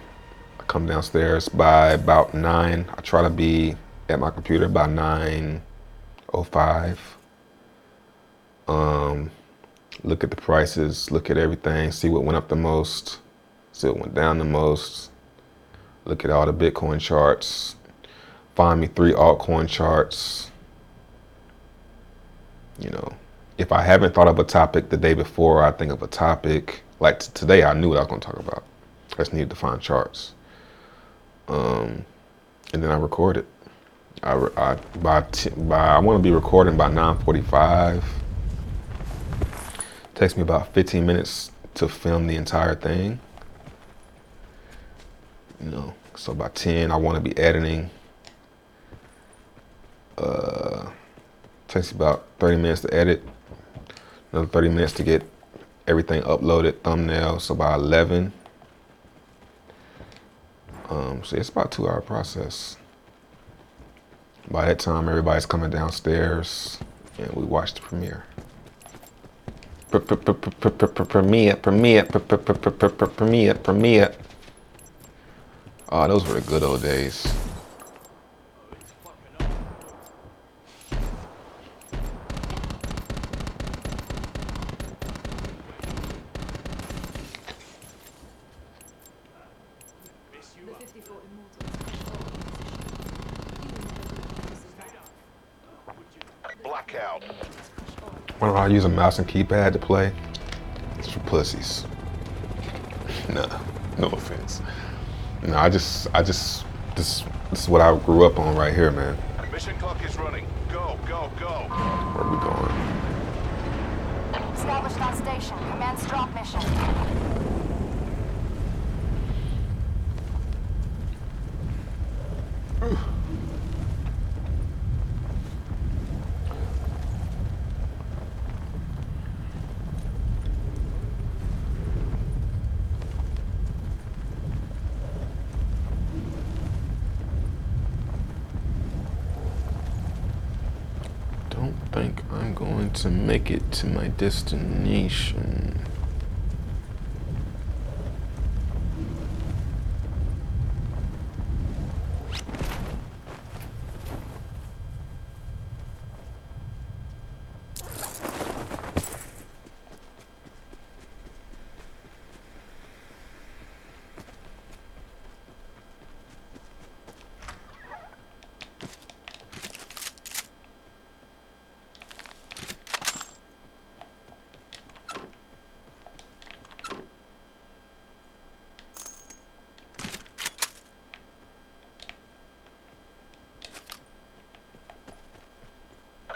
I come downstairs by about 9. I try to be at my computer by 9:05. Look at the prices, look at everything, see what went up the most, see what went down the most. Look at all the Bitcoin charts. Find me 3 altcoin charts. If I haven't thought of a topic the day before, I think of a topic. Like today, I knew what I was going to talk about. I just needed to find charts. And then I record it. I want to be recording by 9:45. Takes me about 15 minutes to film the entire thing. You know, so by 10, I want to be editing. Takes about 30 minutes to edit. Another 30 minutes to get everything uploaded, thumbnail. So by 11. So it's about a 2-hour process. By that time, everybody's coming downstairs and we watch the premiere. Premiere. Oh, those were the good old days. Blackout. When I use a mouse and keypad to play, it's for pussies. Nah, no offense. No, this is what I grew up on right here, man. Mission clock is running. Go, go, go. Where are we going? Established on station. Command's drop mission. Don't think I'm going to make it to my destination.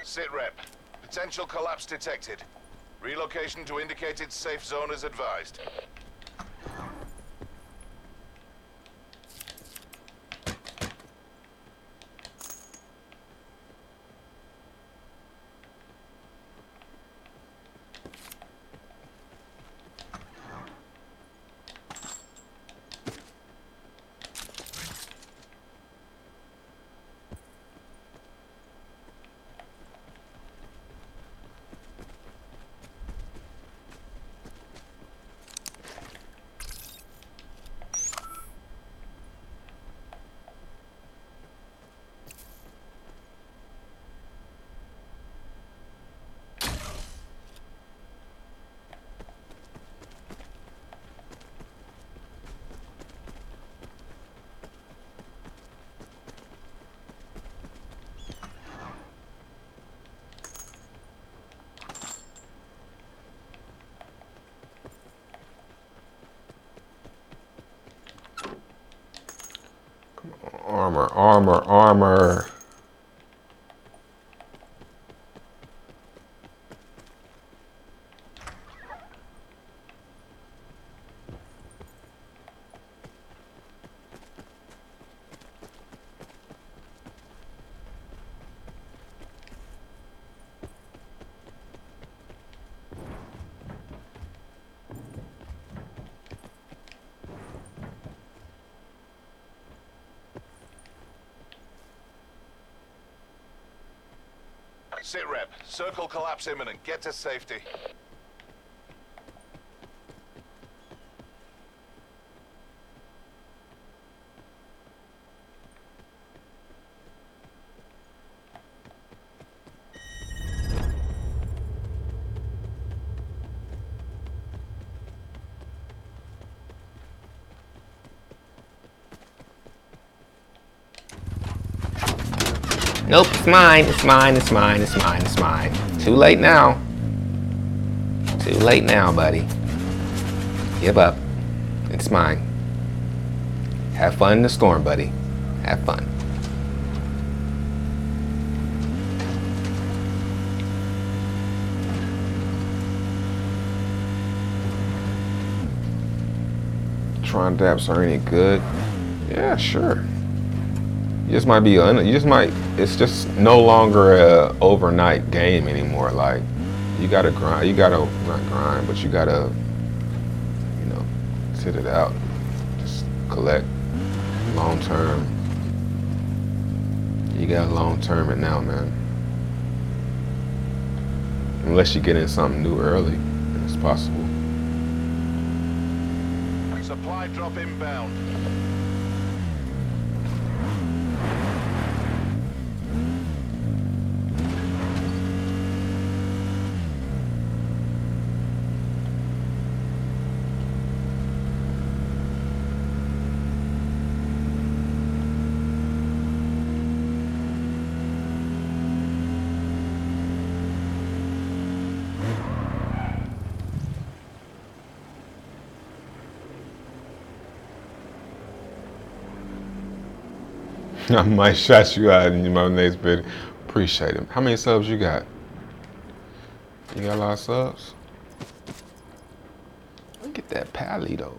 Sit rep. Potential collapse detected. Relocation to indicated safe zone is advised. Armor. Sit rep. Circle collapse imminent. Get to safety. Nope, it's mine. Too late now. Too late now, buddy. Give up. It's mine. Have fun in the storm, buddy. Have fun. Tron dApps are any good? Yeah, sure. You just might be, it's just no longer a overnight game anymore. Like, you gotta grind, not grind, but you gotta, you know, sit it out. Just collect long term. You got long term it now, man. Unless you get in something new early, it's possible. Supply drop inbound. I might shout you out in my next video. Appreciate it. How many subs you got? You got a lot of subs? Look at that pally though.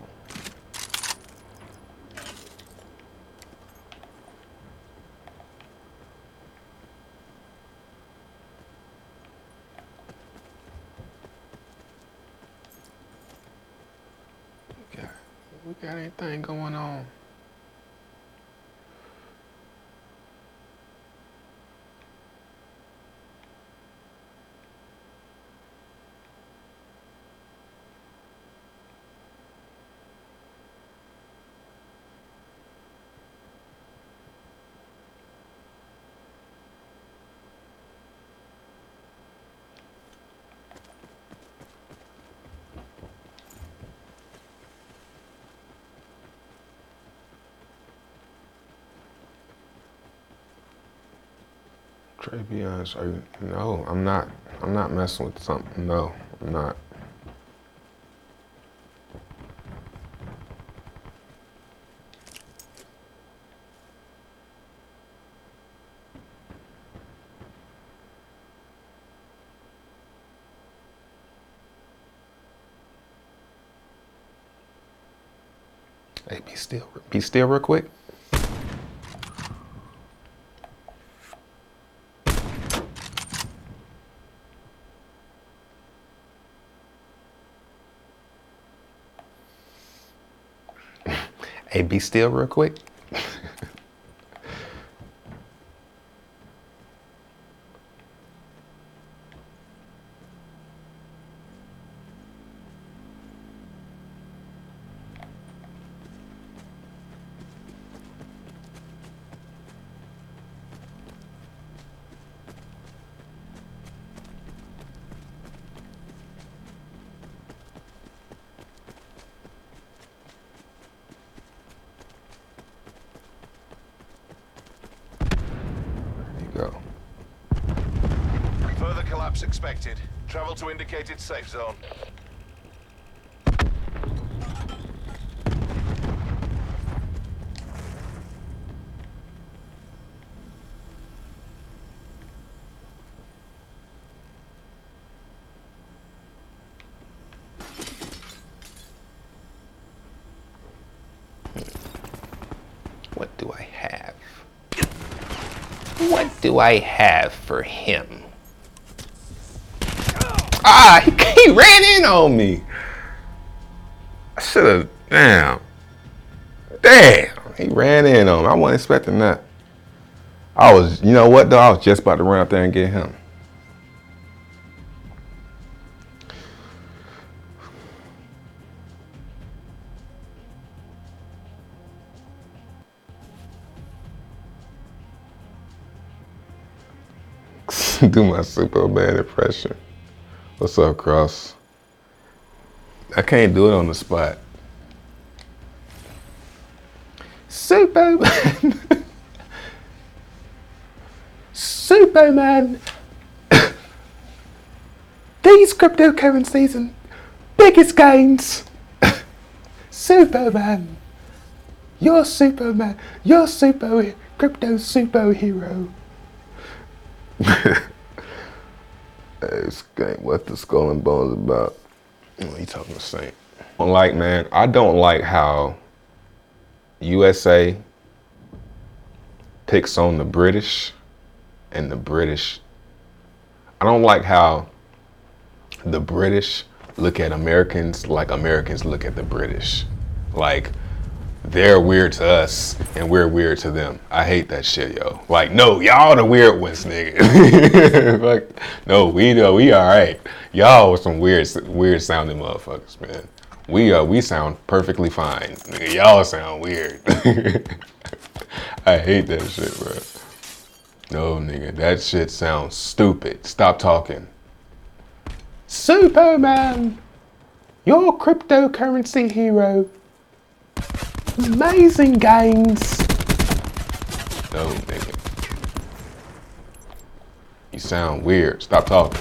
We got anything going on? Trey, be honest, are you? No, I'm not. I'm not messing with something. No, I'm not. Hey, be still real quick. Hey, be still real quick. Go. Further collapse expected. Travel to indicated safe zone. What do I have? What do I have for him? Ah, he ran in on me. I should have, damn, he ran in on me. I wasn't expecting that. I was, you know what though? I was just about to run up there and get him. Do my Superman impression. What's up, Cross? I can't do it on the spot. Superman. Superman. These cryptocurrencies and biggest gains. Superman. You're Superman. You're crypto superhero. This game, what the Skull and Bones about? What are you talking to Saint? I don't like how USA picks on the British, and the British, I don't like how the British look at Americans like Americans look at the British. Like, they're weird to us and we're weird to them. I hate that shit, yo. Like, no, y'all the weird ones, nigga. Like, no, we all right. Y'all are some weird sounding motherfuckers, man. We sound perfectly fine. Nigga, y'all sound weird. I hate that shit, bro. No, nigga, that shit sounds stupid. Stop talking. Superman, you're a cryptocurrency hero. Amazing gains. No, nigga. You sound weird. Stop talking.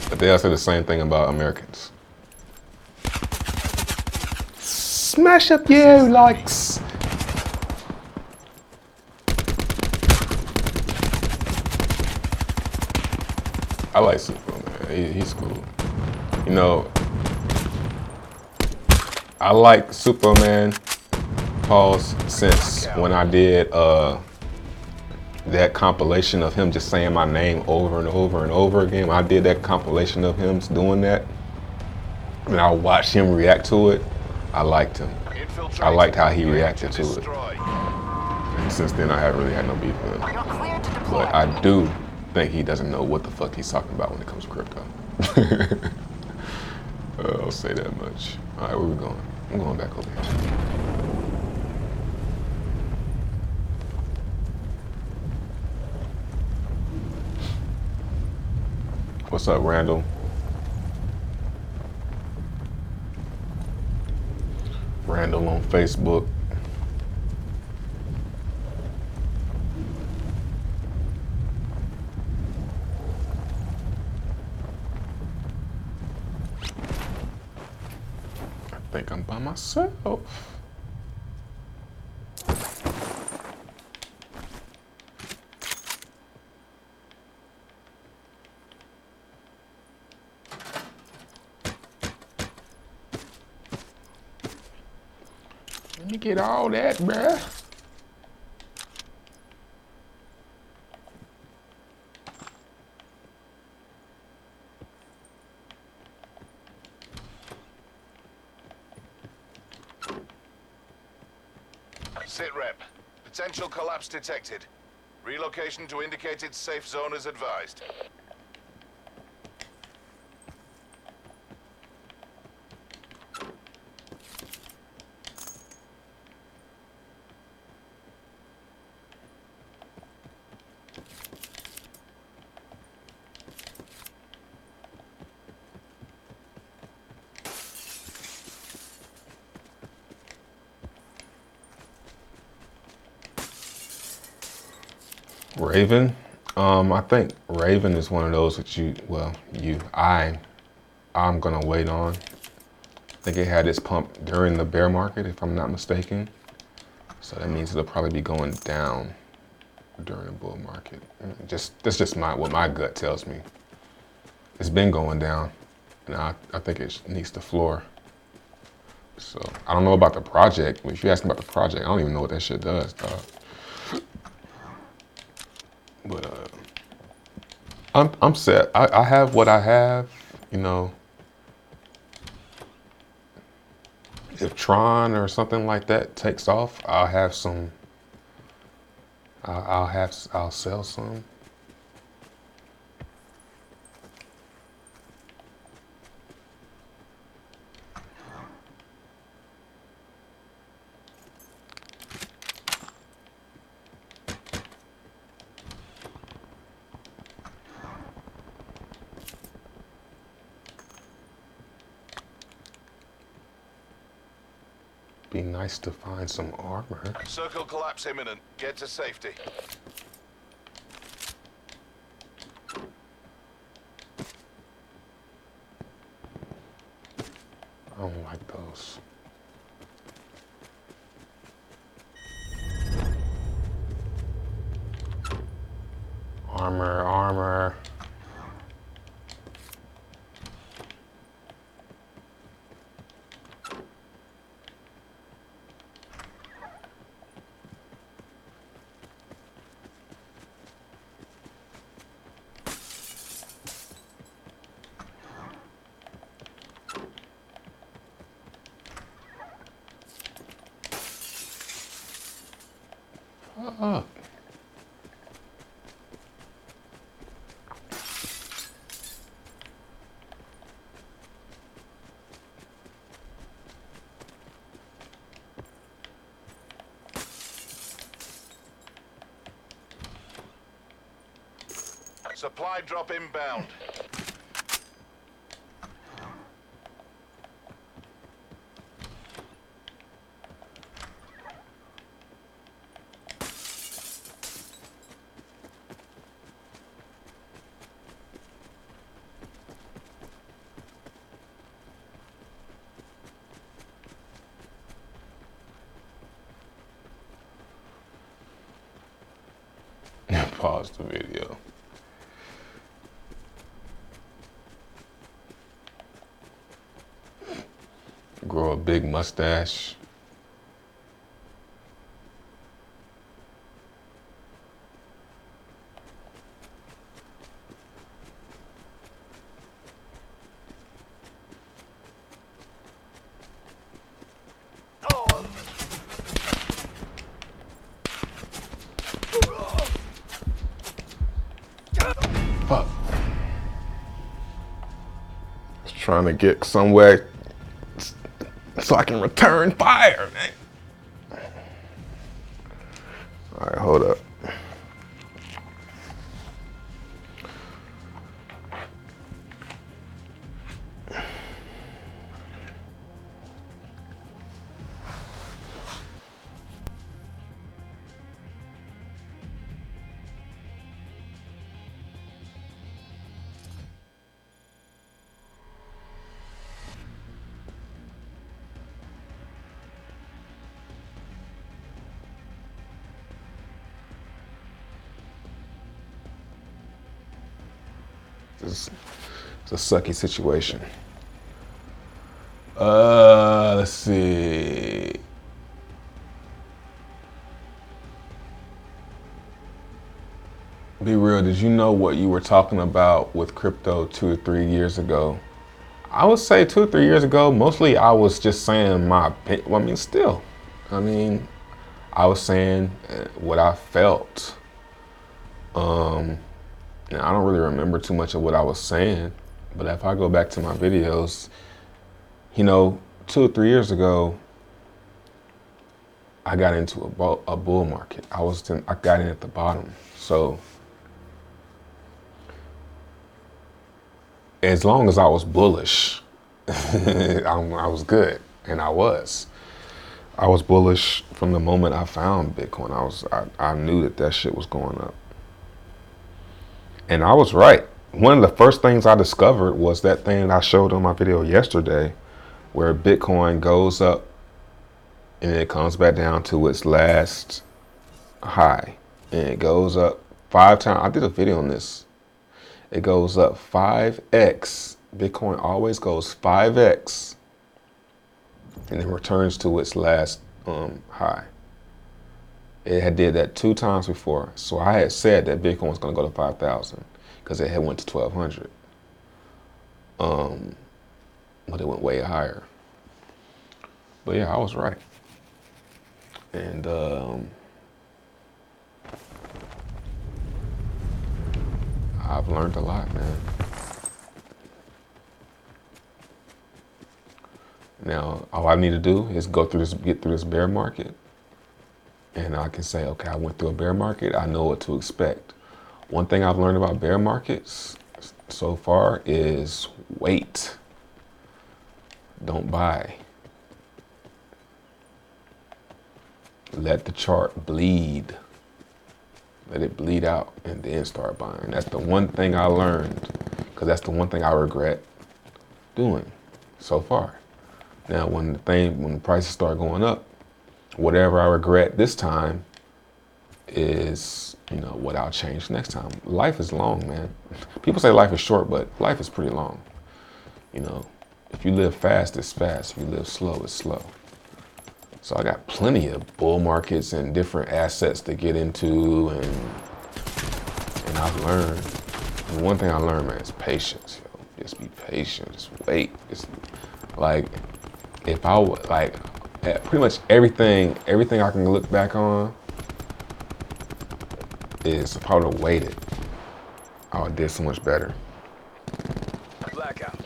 But they all say the same thing about Americans. Smash up you likes. I like Superman. He's cool. You know, I like Superman pause since when I did that compilation of him just saying my name over and over and over again. When I did that compilation of him doing that, and I watched him react to it, I liked him. I liked how he reacted to it. And since then, I haven't really had no beef with him. You're cleared to deploy. But I do think he doesn't know what the fuck he's talking about when it comes to crypto. I'll say that much. All right, where we going? I'm going back over here. What's up, Randall? Randall on Facebook. I think I'm by myself. Let me get all that, bruh. Sit rep. Potential collapse detected. Relocation to indicated safe zone is advised. Raven, I think Raven is one of those that I'm gonna wait on. I think it had its pump during the bear market, if I'm not mistaken. So that means it'll probably be going down during the bull market. That's just what my gut tells me. It's been going down, and I think it needs to floor. So I don't know about the project. If you ask me about the project, I don't even know what that shit does, dog. But I'm set. I have what I have, you know. If Tron or something like that takes off, I'll have some. I'll sell some. Be nice to find some armor. Circle collapse imminent. Get to safety. I don't like those. Armor. fuck? Supply drop inbound. Pause the video. Grow a big mustache. Fuck. Just trying to get somewhere so I can return fire, man. All right, hold up. It's a sucky situation. Let's see. Be real, did you know what you were talking about with crypto 2 or 3 years ago? I would say 2 or 3 years ago, mostly I was just saying my opinion. Well, I mean, still. I mean, I was saying what I felt. Now, I don't really remember too much of what I was saying, but if I go back to my videos, you know, 2 or 3 years ago, I got into a bull market. I got in at the bottom. So as long as I was bullish, I was good, and I was bullish from the moment I found Bitcoin. I knew that shit was going up. And I was right. One of the first things I discovered was that thing I showed on my video yesterday, where Bitcoin goes up and it comes back down to its last high. And it goes up 5 times. I did a video on this. It goes up 5x. Bitcoin always goes 5x and then returns to its last high. It had did that 2 times before. So I had said that Bitcoin was going to go to 5,000 because it had went to 1,200. But it went way higher. But yeah, I was right. And I've learned a lot, man. Now, all I need to do is get through this bear market. And I can say, okay, I went through a bear market. I know what to expect. One thing I've learned about bear markets so far is wait. Don't buy. Let the chart bleed. Let it bleed out and then start buying. That's the one thing I learned, because that's the one thing I regret doing so far. Now, when the prices start going up, whatever I regret this time is, you know, what I'll change next time. Life is long, man. People say life is short, but life is pretty long. You know, if you live fast, it's fast. If you live slow, it's slow. So I got plenty of bull markets and different assets to get into, and I've learned. And one thing I learned, man, is patience. Yo. Just be patient. Just wait. It's like, if I would, like, pretty much everything I can look back on, is if I would have waited, I would have did so much better. Blackout.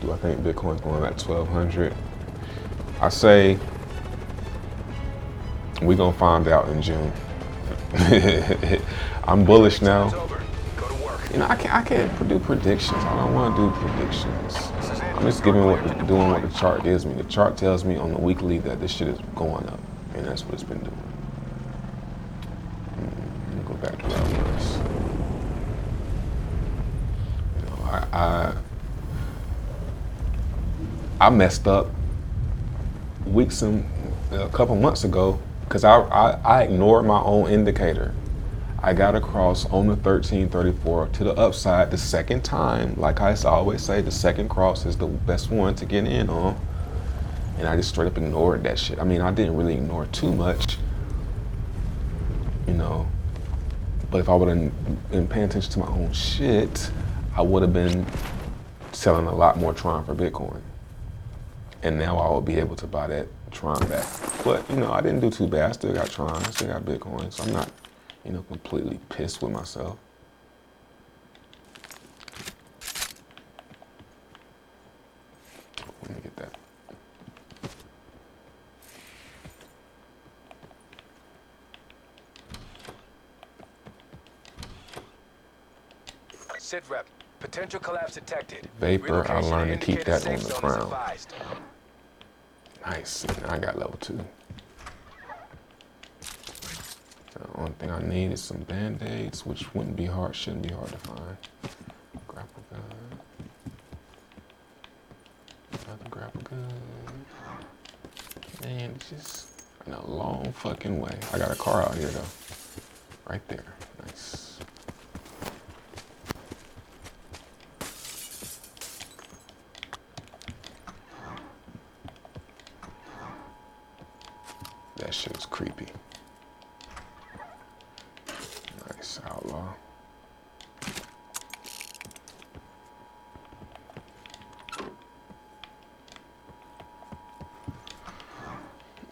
Do I think Bitcoin's going at 1,200? I say we gonna find out in June. I'm bullish now. You know, I can't do predictions. I don't want to do predictions. I'm just doing what the chart gives me. The chart tells me on the weekly that this shit is going up, and that's what it's been doing. Let me go back to where I was. You know, I messed up a couple months ago because I ignored my own indicator. I got across on the 1334 to the upside the second time. Like I always say, the second cross is the best one to get in on. And I just straight up ignored that shit. I mean, I didn't really ignore too much, you know. But if I would have been paying attention to my own shit, I would have been selling a lot more Tron for Bitcoin. And now I will be able to buy that Tron back. But, you know, I didn't do too bad. I still got Tron, I still got Bitcoin. So I'm not, you know, completely pissed with myself. Let me get that. Sit rep. Potential collapse detected. Vapor, I learned to keep that on Safe the zone is ground. advised. Nice, I got level 2. The only thing I need is some band-aids, which shouldn't be hard to find. Grapple gun. Another grapple gun. Man, it's just in a long fucking way. I got a car out here though. Right there. Nice. That shit was creepy. Nice, outlaw.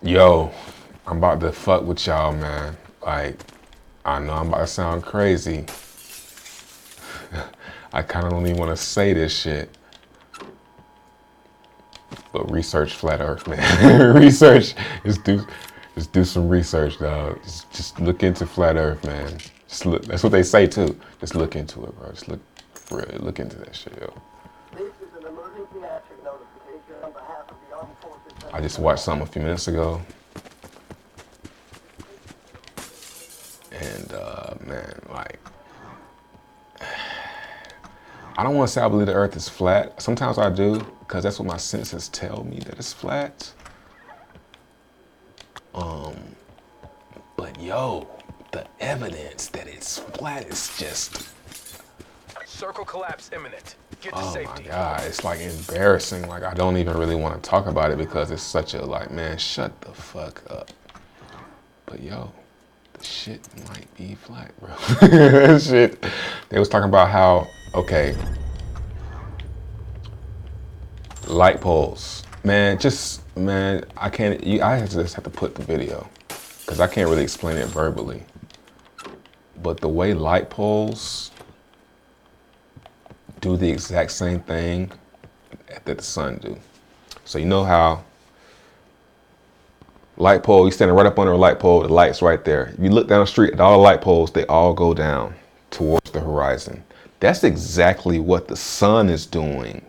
Yo, I'm about to fuck with y'all, man. Like, I know I'm about to sound crazy. I kind of don't even want to say this shit. But research flat Earth, man. Research, just do some research, dog. Just look into flat Earth, man. Just look. That's what they say too. Just look into it, bro. Just look, for real. Look into that shit, yo. This is an emergency action notification on behalf of the Armed Forces. I just watched something a few minutes ago, and man, like, I don't want to say I believe the Earth is flat. Sometimes I do, because that's what my senses tell me, that it's flat. But yo, the evidence that it's flat is just, Circle collapse imminent. Get to oh safety. my God, it's like embarrassing. Like, I don't even really want to talk about it because it's such a, like, man, shut the fuck up. But yo, the shit might be flat, bro. Shit, they was talking about how, okay, light poles, man, I can't, I just have to put the video because I can't really explain it verbally. But the way light poles do the exact same thing that the sun do. So you know how light pole, you standing right up under a light pole, the light's right there. You look down the street at all the light poles, they all go down towards the horizon. That's exactly what the sun is doing.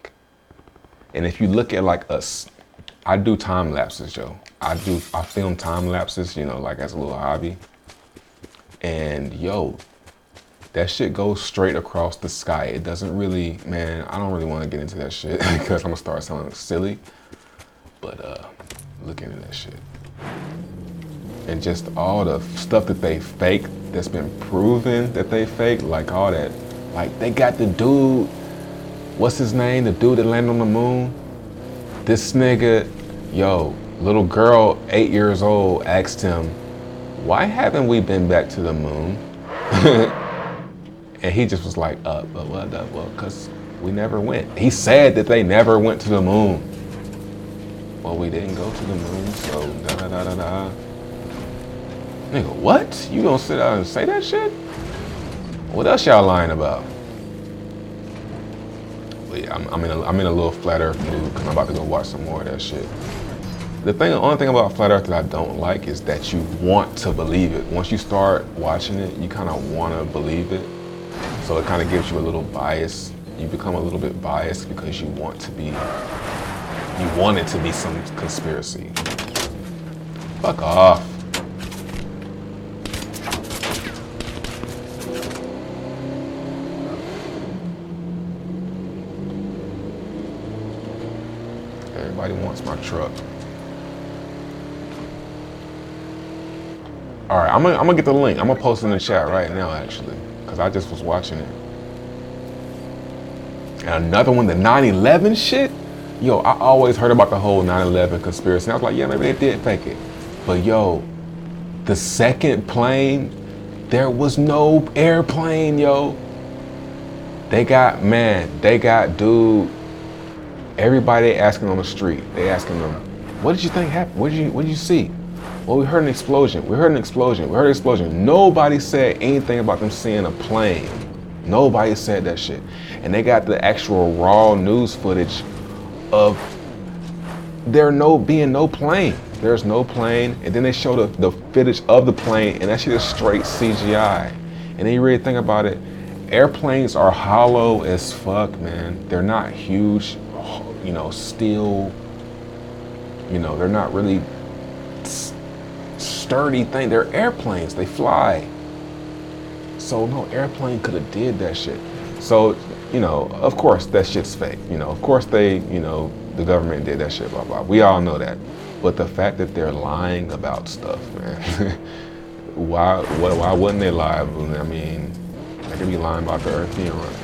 And if you look at like us, I do time lapses, Joe. I film time lapses, you know, like as a little hobby. And yo, that shit goes straight across the sky. It doesn't really, man, I don't really want to get into that shit because I'm gonna start sounding silly. But look into that shit. And just all the stuff that they fake, that's been proven that they fake, like all that. Like they got the dude, what's his name? The dude that landed on the moon? This nigga, yo, little girl, 8 years old, asked him, why haven't we been back to the moon? And he just was like, but what? Well, because we never went. He said that they never went to the moon. Well, we didn't go to the moon, so da-da-da-da-da. Nigga, what? You gonna sit out and say that shit? What else y'all lying about? But yeah, I'm in a little flat earth mood because I'm about to go watch some more of that shit. The only thing about flat earth that I don't like is that you want to believe it. Once you start watching it, you kind of want to believe it. So it kind of gives you a little bias. You become a little bit biased because you want it to be some conspiracy. Fuck off. Everybody wants my truck. All right, I'm gonna get the link. I'm gonna post it in the chat right now, actually, because I just was watching it. And another one, the 9/11 shit. Yo, I always heard about the whole 9/11 conspiracy. And I was like, yeah, maybe they did fake it. But yo, the second plane, there was no airplane, yo. They got dude. Everybody asking on the street. They asking them, what did you think happened? What did you see? Well, we heard an explosion. We heard an explosion. We heard an explosion. Nobody said anything about them seeing a plane. Nobody said that shit. And they got the actual raw news footage of there being no plane. There's no plane. And then they show the footage of the plane, and that shit is straight CGI. And then you really think about it, airplanes are hollow as fuck, man. They're not huge, steel, they're not really sturdy thing. They're airplanes, they fly. So no airplane could have did that shit. So, of course that shit's fake. Of course the government did that shit, blah, blah. We all know that. But the fact that they're lying about stuff, man, why wouldn't they lie? I mean, they could be lying about the earth being round.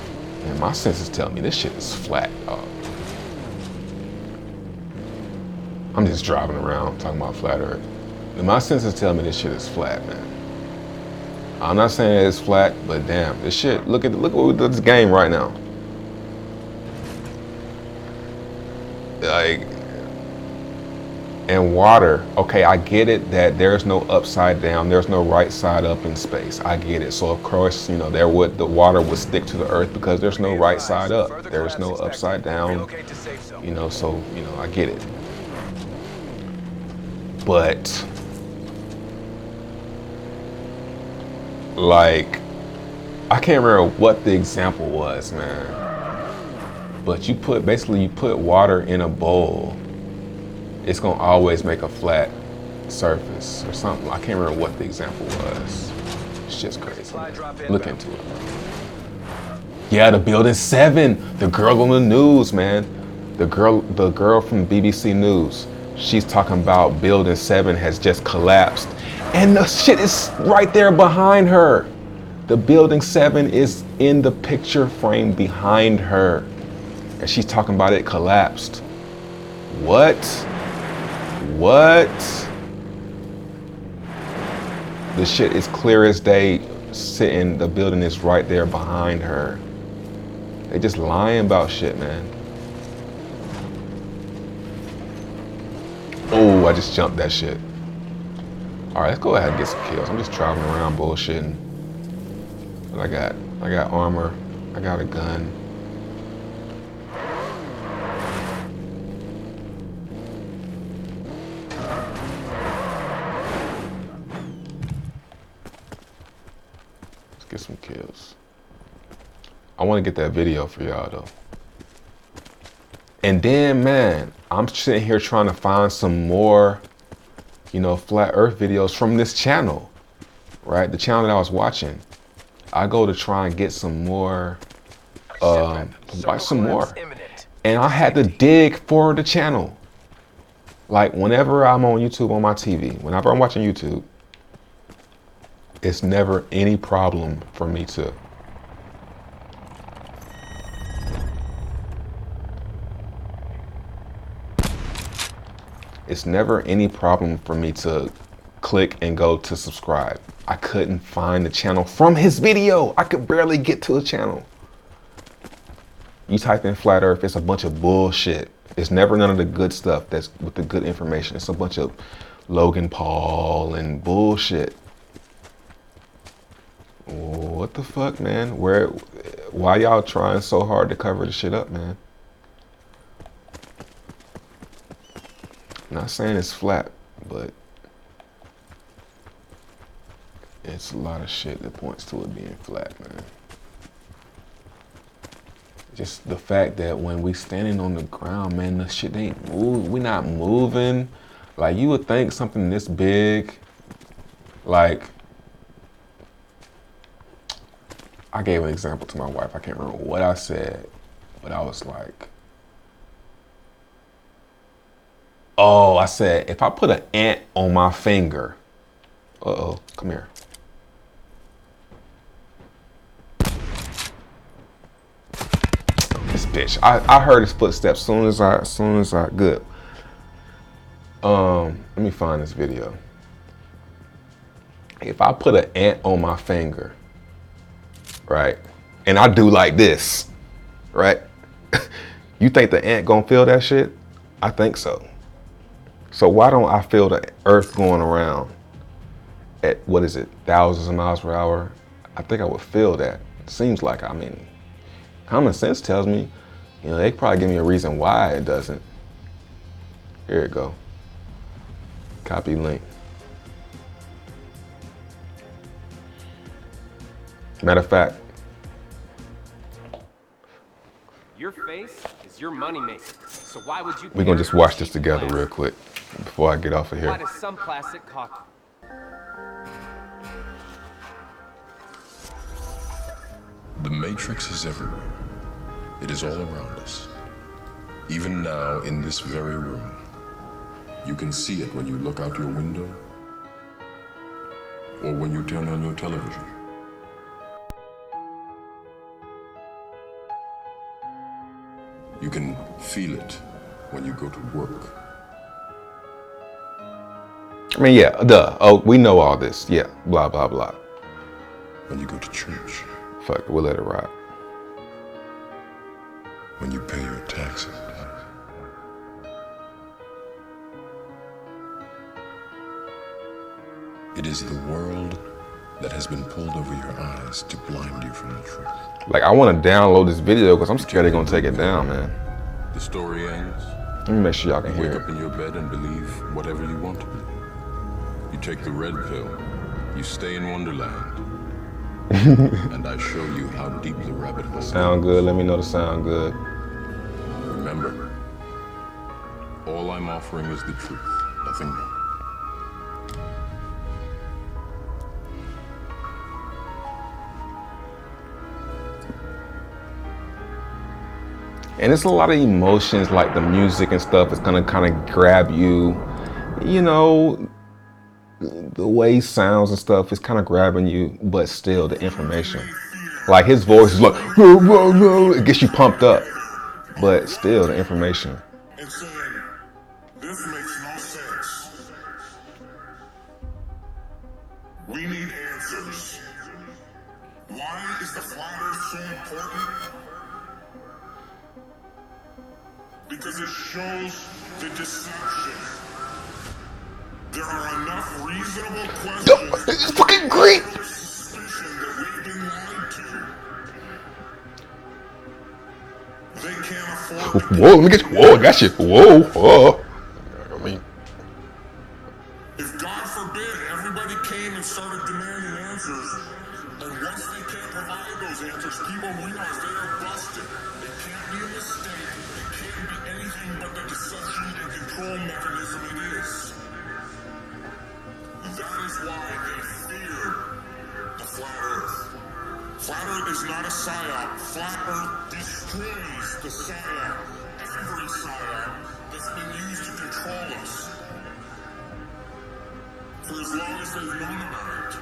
And my senses tell me this shit is flat, dog. I'm just driving around talking about flat earth. And my senses tell me this shit is flat, man. I'm not saying it's flat, but damn, this shit, look at this game right now. Like, and water, okay, I get it that there's no upside down, there's no right side up in space. I get it. So of course, the water would stick to the earth because there's no right side up. There's no upside down. So I get it. But like, I can't remember what the example was, man. But you put water in a bowl, it's gonna always make a flat surface or something. I can't remember what the example was. It's just crazy, man. Look into it. Yeah, the Building 7, the girl on the news, man. The girl from BBC News. She's talking about Building 7 has just collapsed. And the shit is right there behind her. The Building 7 is in the picture frame behind her. And she's talking about it collapsed. What? The shit is clear as day. The building is right there behind her. They just lying about shit, man. Oh, I just jumped that shit. All right, let's go ahead and get some kills. I'm just traveling around bullshitting. What I got? I got armor. I got a gun. Let's get some kills. I want to get that video for y'all though. And then, man, I'm sitting here trying to find some more, flat earth videos from this channel, right? The channel that I was watching. I go to try and get some more, watch some more. And I had to dig for the channel. Like whenever I'm on YouTube on my TV, whenever I'm watching YouTube, it's never any problem for me to click and go to subscribe. I couldn't find the channel from his video. I could barely get to the channel. You type in flat earth, it's a bunch of bullshit. It's never none of the good stuff that's with the good information. It's a bunch of Logan Paul and bullshit. What the fuck, man? Why y'all trying so hard to cover the shit up, man? Not saying it's flat, but it's a lot of shit that points to it being flat, man. Just the fact that when we standing on the ground, man, the shit ain't move. We not moving. Like, you would think something this big, like, I gave an example to my wife. I can't remember what I said, but I was like, oh, I said, if I put an ant on my finger, uh-oh, come here. This bitch, I heard his footsteps soon as I, good. Let me find this video. If I put an ant on my finger, right, and I do like this, right, you think the ant gonna feel that shit? I think so. So why don't I feel the earth going around at, what is it, thousands of miles per hour? I think I would feel that. Seems like, I mean, common sense tells me, you know, they probably give me a reason why it doesn't. Here it go. Copy link. Matter of fact, your face is your moneymaker. So why would you? we're gonna just watch this together real quick before I get off of here. Why does some plastic cost? The Matrix is everywhere. It is all around us. Even now, in this very room. You can see it when you look out your window or when you turn on your television. You can feel it when you go to work. I mean, yeah, duh. Oh, we know all this. Yeah, blah, blah, blah. When you go to church. Fuck it, we'll let it rock. When you pay your taxes. It is the world that has been pulled over your eyes to blind you from the truth. Like, I want to download this video because I'm scared they're going to take it down, man. The story ends. Let me make sure y'all can hear Wake it. up in your bed and believe whatever you want to believe. You take the red pill. You stay in Wonderland. And I show you how deep the rabbit hole. Sound good? Let me know the sound good. Remember, all I'm offering is the truth, nothing more. And it's a lot of emotions, like the music and stuff is gonna kind of grab you. You know, the way he sounds and stuff is kind of grabbing you, but still the information. Like his voice is like, whoa, whoa, whoa. It gets you pumped up, but still the information. And saying, this makes no sense. We need answers. Why is the flat earth so important? Because it shows the deception. There are enough reasonable questions. It's fucking great. Suspicion that we've been lied to. They can't afford to. Whoa, let me get you. Whoa, I got you. Whoa, whoa. I mean, If God forbid everybody came and started demanding answers, and once they can't provide those answers, people realize they are busted. It can't be a mistake. It can't be anything but the deception and control mechanism it is. That is why they fear the flat earth. Flat earth is not a psyop. Flat earth destroys the psyop. Every psyop that's been used to control us. For as long as they've known about it.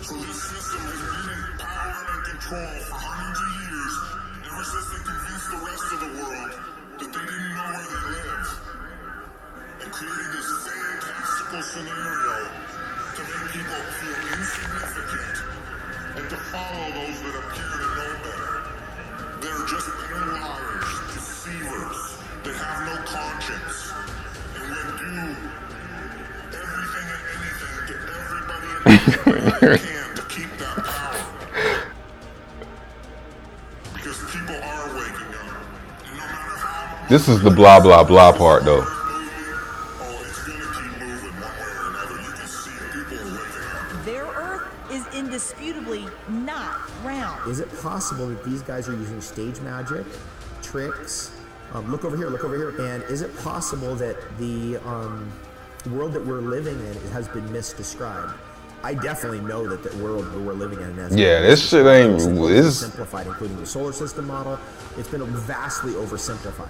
So this system has been in power and control for hundreds of years, ever since they convinced the rest of the world that they didn't know where they lived. And created this fantastical scenario to make people feel insignificant and to follow those that appear to know better. They're just plain liars, deceivers, that have no conscience, and would do everything and anything to everybody and anything This is the blah blah blah part though. Their Earth is indisputably not round. Is it possible that these guys are using stage magic, tricks? Look over here, and is it possible that the world that we're living in has been misdescribed? I definitely know that the world that we're living in has this shit ain't simplified, including the solar system model. It's been vastly oversimplified.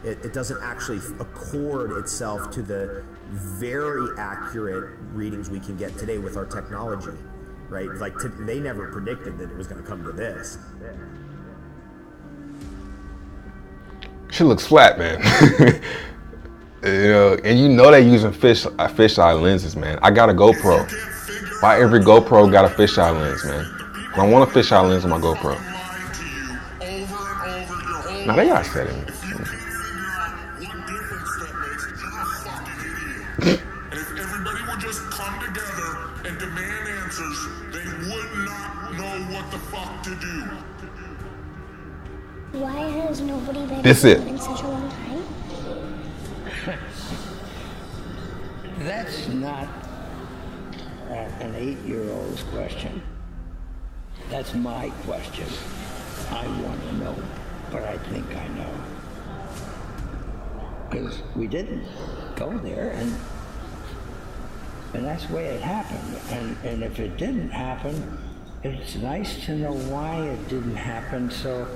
It doesn't actually accord itself to the very accurate readings we can get today with our technology, right? Like they never predicted that it was going to come to this. Shit looks flat, man. You know, and you know they're using fisheye lenses, man. I got a GoPro. Why every GoPro got a fisheye lens, man? I want a fisheye lens on my GoPro. Now they got settings. And if everybody would just come together and demand answers, they would not know what the fuck to do. Why has nobody been This it. in such a long time? That's not an 8-year-old's question. That's my question. I want to know, but I think I know. Because we didn't go there, and that's the way it happened. And if it didn't happen, it's nice to know why it didn't happen. So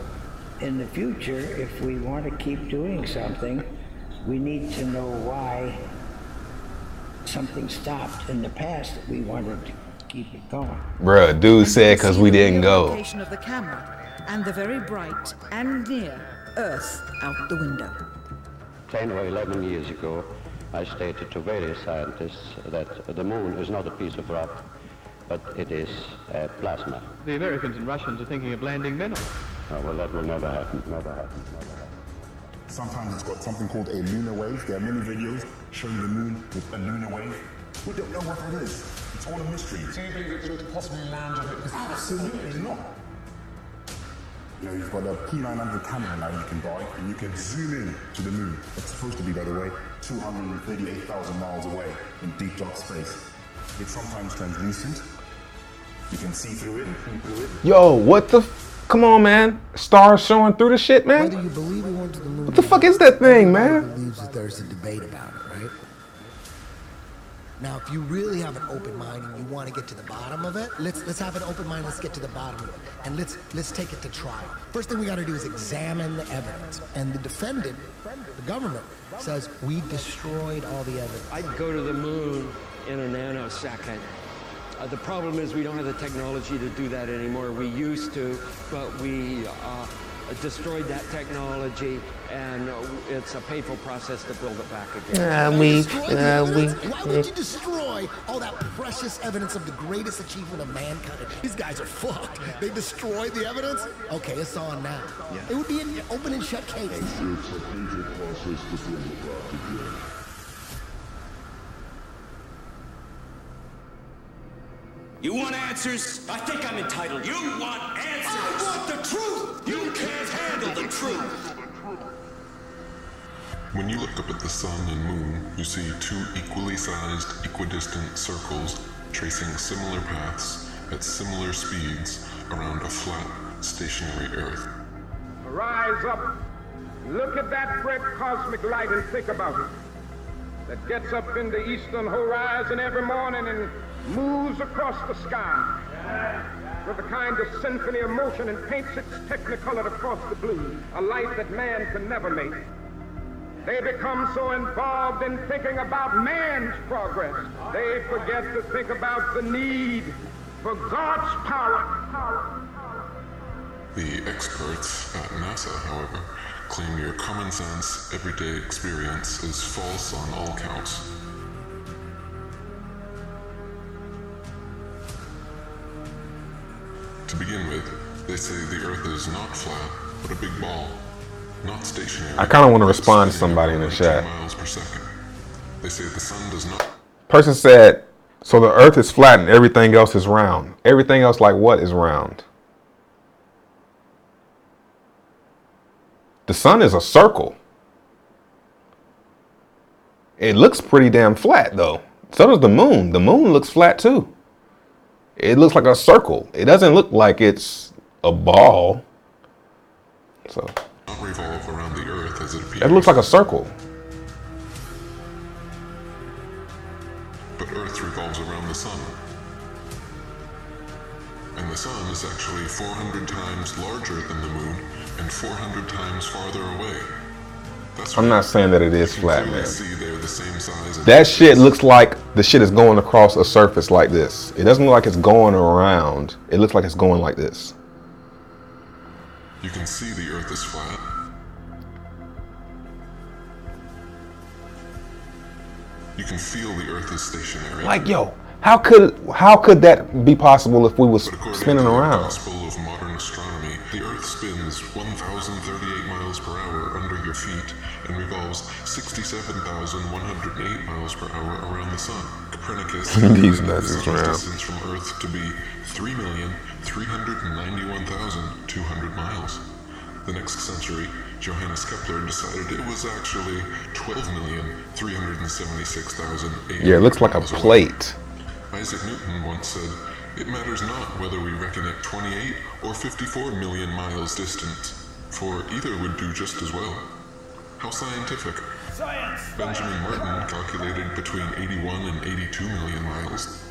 in the future, if we want to keep doing something, we need to know why something stopped in the past that we wanted to keep it going. Bruh, dude said because we didn't go. Location of the camera and the very bright and near Earth out the window. 10 or 11 years ago, I stated to various scientists that the moon is not a piece of rock, but it is plasma. The Americans and Russians are thinking of landing men on it. Oh, well, that will never happen, never happen, never happen. Sometimes it's got something called a lunar wave. There are many videos showing the moon with a lunar wave. We don't know what that is. It's all a mystery. Do you think that it could possibly land on it? Absolutely not. You know, you've got a P900 camera now you can buy, and you can zoom in to the moon. It's supposed to be, by the way, 238,000 miles away in deep dark space. It's sometimes translucent. You can see through it and see through it. Yo, what the? Come on, man. Stars showing through the shit, man. Whether you believe we went to the moon, what the fuck is that thing, man? Believes that there's a debate about it, right? Now, if you really have an open mind and you want to get to the bottom of it, let's have an open mind. Let's get to the bottom of it, and let's take it to trial. First thing we got to do is examine the evidence. And the defendant, the government, says we destroyed all the evidence. I'd go to the moon in a nanosecond. The problem is we don't have the technology to do that anymore. We used to, but we destroyed that technology, and it's a painful process to build it back again. Why would you destroy all that precious evidence of the greatest achievement of mankind? These guys are fucked. They destroyed the evidence? Okay, it's on now. Yeah. It would be an open and shut case. It's a painful process to build it back again. You want answers? I think I'm entitled. You want answers? I want the truth! You can't handle the truth! When you look up at the sun and moon, you see two equally sized, equidistant circles tracing similar paths at similar speeds around a flat, stationary Earth. Rise up, look at that great cosmic light and think about it. That gets up in the eastern horizon every morning and moves across the sky with a kind of symphony of motion and paints its technicolor across the blue, a light that man can never make. They become so involved in thinking about man's progress, they forget to think about the need for God's power. The experts at NASA, however, claim your common sense, everyday experience is false on all counts. To begin with, they say the Earth is not flat, but a big ball, not stationary. I kind of want to respond to somebody in the chat. Miles per second. They say the sun does not. Person said, so the Earth is flat and everything else is round. Everything else, like what, is round? The sun is a circle. It looks pretty damn flat though. So does the moon. The moon looks flat too. It looks like a circle. It doesn't look like it's a ball. So Not revolve around the Earth as it appears. it looks like a circle. But Earth revolves around the sun. And the sun is actually 400 times larger than the moon and 400 times farther away. I'm not saying that it is flat, man. See, they're the same size. That shit looks like the shit is going across a surface like this. It doesn't look like it's going around. It looks like it's going like this. You can see the Earth is flat. You can feel the Earth is stationary. Like, yo, how could that be possible if we was spinning around? Gospel of modern astronomy, the Earth spins 1,038 miles per hour under your feet and revolves 67,108 miles per hour around the sun. Copernicus These estimated the nuts is sun's round. distance from Earth to be 3,391,200 miles. The next century, Johannes Kepler decided it was actually 12,376,800. Yeah, it looks like a plate. Isaac Newton once said, "It matters not whether we reckon it 28 or 54 million miles distant, for either would do just as well." How scientific. Science! Benjamin Martin calculated between 81 and 82 million miles.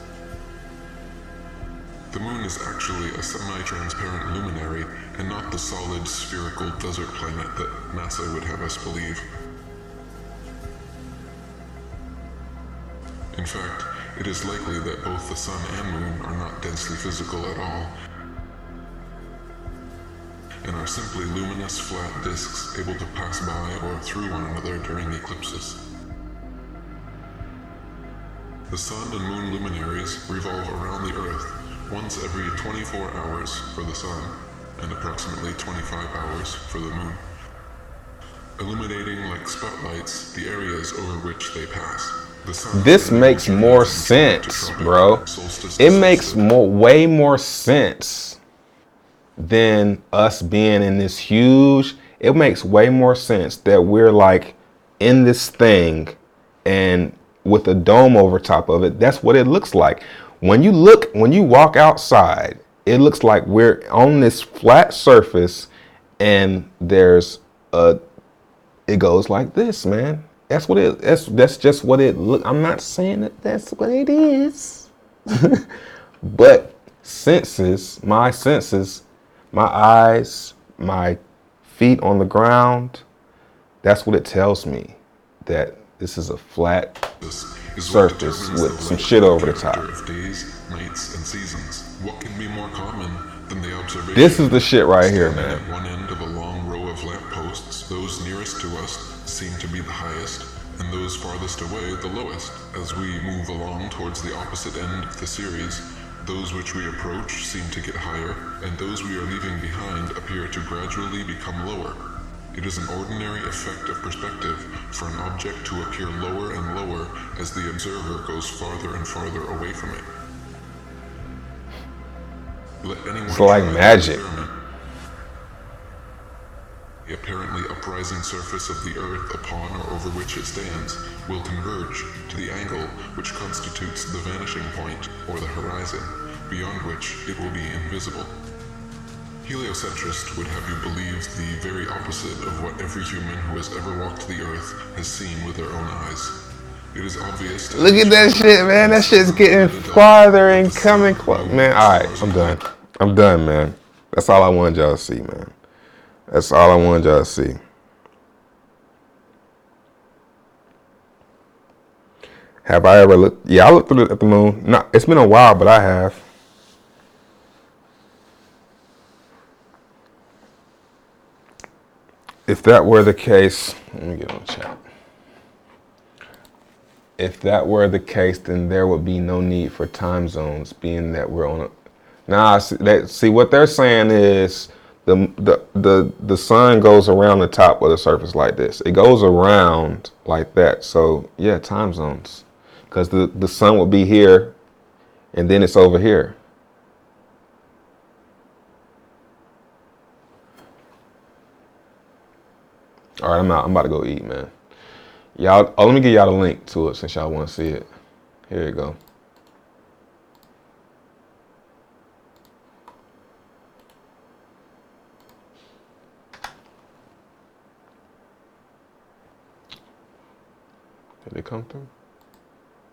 The moon is actually a semi-transparent luminary and not the solid spherical desert planet that NASA would have us believe. In fact, it is likely that both the sun and moon are not densely physical at all, and are simply luminous flat disks able to pass by or through one another during eclipses. The sun and moon luminaries revolve around the Earth once every 24 hours for the sun and approximately 25 hours for the moon, illuminating like spotlights the areas over which they pass. This makes more sense, bro. It makes way more sense than us being in this huge. It makes way more sense that we're like in this thing and with a dome over top of it. That's what it looks like. When you walk outside, it looks like we're on this flat surface and it goes like this, man. That's just what it look. I'm not saying that that's what it is, but my senses, my eyes, my feet on the ground, that's what it tells me, that this is a flat surface with some shit over the top. Of days, nights, and seasons. What can be more common than the observation? This is the shit right here, man. At one end of a long row of lampposts, those nearest to us seem to be the highest, and those farthest away the lowest. As we move along towards the opposite end of the series, those which we approach seem to get higher, and those we are leaving behind appear to gradually become lower. It is an ordinary effect of perspective for an object to appear lower and lower as the observer goes farther and farther away from it. Let anyone It's like magic. The apparently uprising surface of the Earth upon or over which it stands will converge to the angle which constitutes the vanishing point or the horizon, beyond which it will be invisible. Heliocentrists would have you believe the very opposite of what every human who has ever walked the Earth has seen with their own eyes. It is obvious to Look at that shit, man. That shit's getting farther and coming close. Man, alright, I'm done. I'm done, man. That's all I wanted y'all to see, man. That's all I wanted y'all to see. Have I ever looked? Yeah, I looked at the moon. No, it's been a while, but I have. If that were the case, let me get on chat. If that were the case, then there would be no need for time zones, being that we're on a. Nah, see what they're saying is the sun goes around the top of the surface like this. It goes around like that. So yeah, time zones, because the sun will be here, and then it's over here. All right, I'm out. I'm about to go eat, man. Y'all, let me give y'all the link to it since y'all want to see it. Here you go. Did it come through?